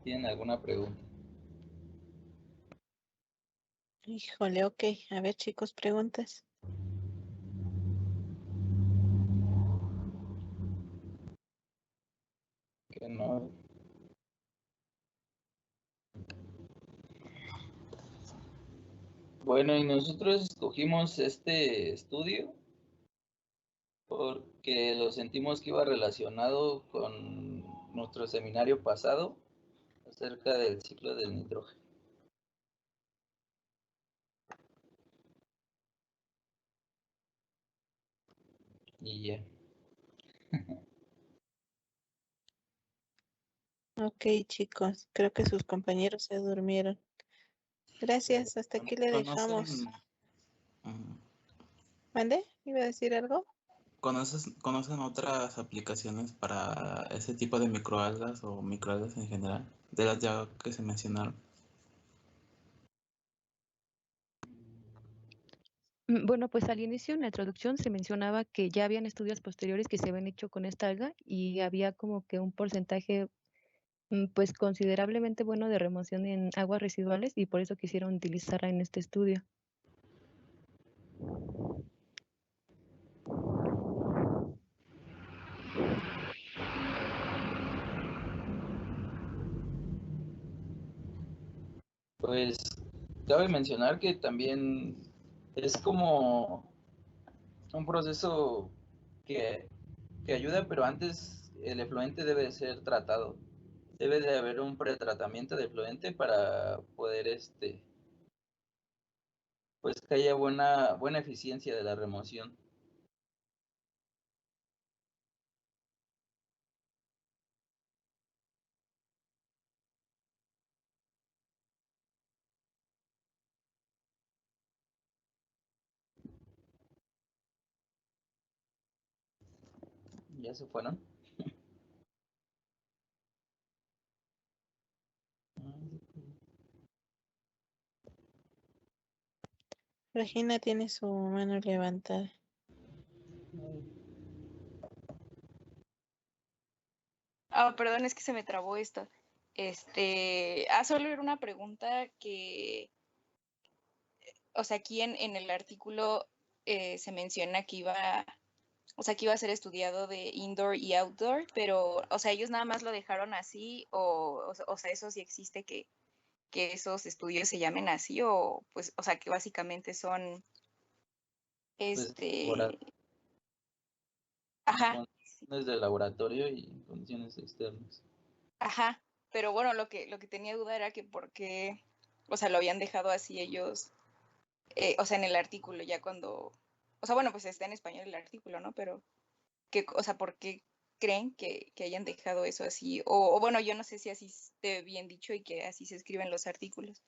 ¿tienen alguna pregunta? Híjole, ok. A ver, chicos, preguntas. Que no. Bueno, y nosotros escogimos este estudio porque lo sentimos que iba relacionado con nuestro seminario pasado acerca del ciclo del nitrógeno. Y ya. Ok, chicos, creo que sus compañeros se durmieron. Gracias, hasta aquí le dejamos. ¿Mande? ¿Iba a decir algo? ¿Conocen otras aplicaciones para ese tipo de microalgas o microalgas en general, de las ya que se mencionaron? Bueno, pues al inicio en la introducción se mencionaba que ya habían estudios posteriores que se habían hecho con esta alga y había como que un porcentaje pues considerablemente bueno de remoción en aguas residuales, y por eso quisieron utilizarla en este estudio. Pues cabe mencionar que también es como un proceso que ayuda, pero antes el efluente debe de ser tratado. Debe de haber un pretratamiento de efluente para poder pues que haya buena eficiencia de la remoción. ¿Ya se fueron? Regina tiene su mano levantada. Perdón, es que se me trabó esto. Solo era una pregunta que, o sea, aquí en el artículo se menciona que iba a ser estudiado de indoor y outdoor, pero, o sea, ellos nada más lo dejaron así, o sea, eso sí existe que esos estudios se llamen así, o pues, o sea, que básicamente son, Pues, ajá, condiciones de laboratorio y condiciones externas. ajá, pero bueno, lo que tenía duda era que por qué, o sea, lo habían dejado así ellos, o sea, en el artículo ya cuando, o sea, bueno, pues está en español el artículo, ¿no? Pero, o sea, ¿por qué creen que hayan dejado eso así? O bueno, yo no sé si así esté bien dicho y que así se escriben los artículos.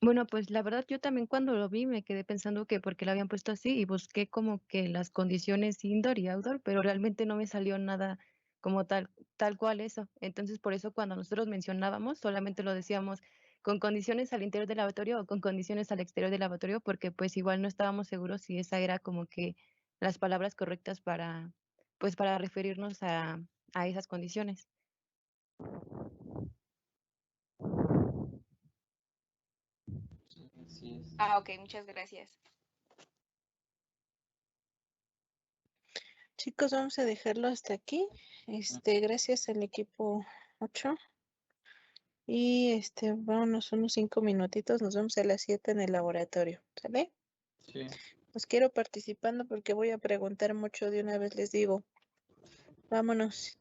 Bueno, pues la verdad yo también cuando lo vi me quedé pensando que porque lo habían puesto así y busqué como que las condiciones indoor y outdoor, pero realmente no me salió nada como tal cual eso. Entonces por eso cuando nosotros mencionábamos solamente lo decíamos con condiciones al interior del lavatorio o con condiciones al exterior del lavatorio, porque pues igual no estábamos seguros si esa era como que las palabras correctas para pues para referirnos a esas condiciones. Sí, es. Ok, muchas gracias. Chicos, vamos a dejarlo hasta aquí. Gracias al equipo 8. Y vámonos unos 5 minutitos. Nos vemos a las 7 en el laboratorio. ¿Sale? Sí. Los quiero participando porque voy a preguntar mucho de una vez, les digo. Vámonos.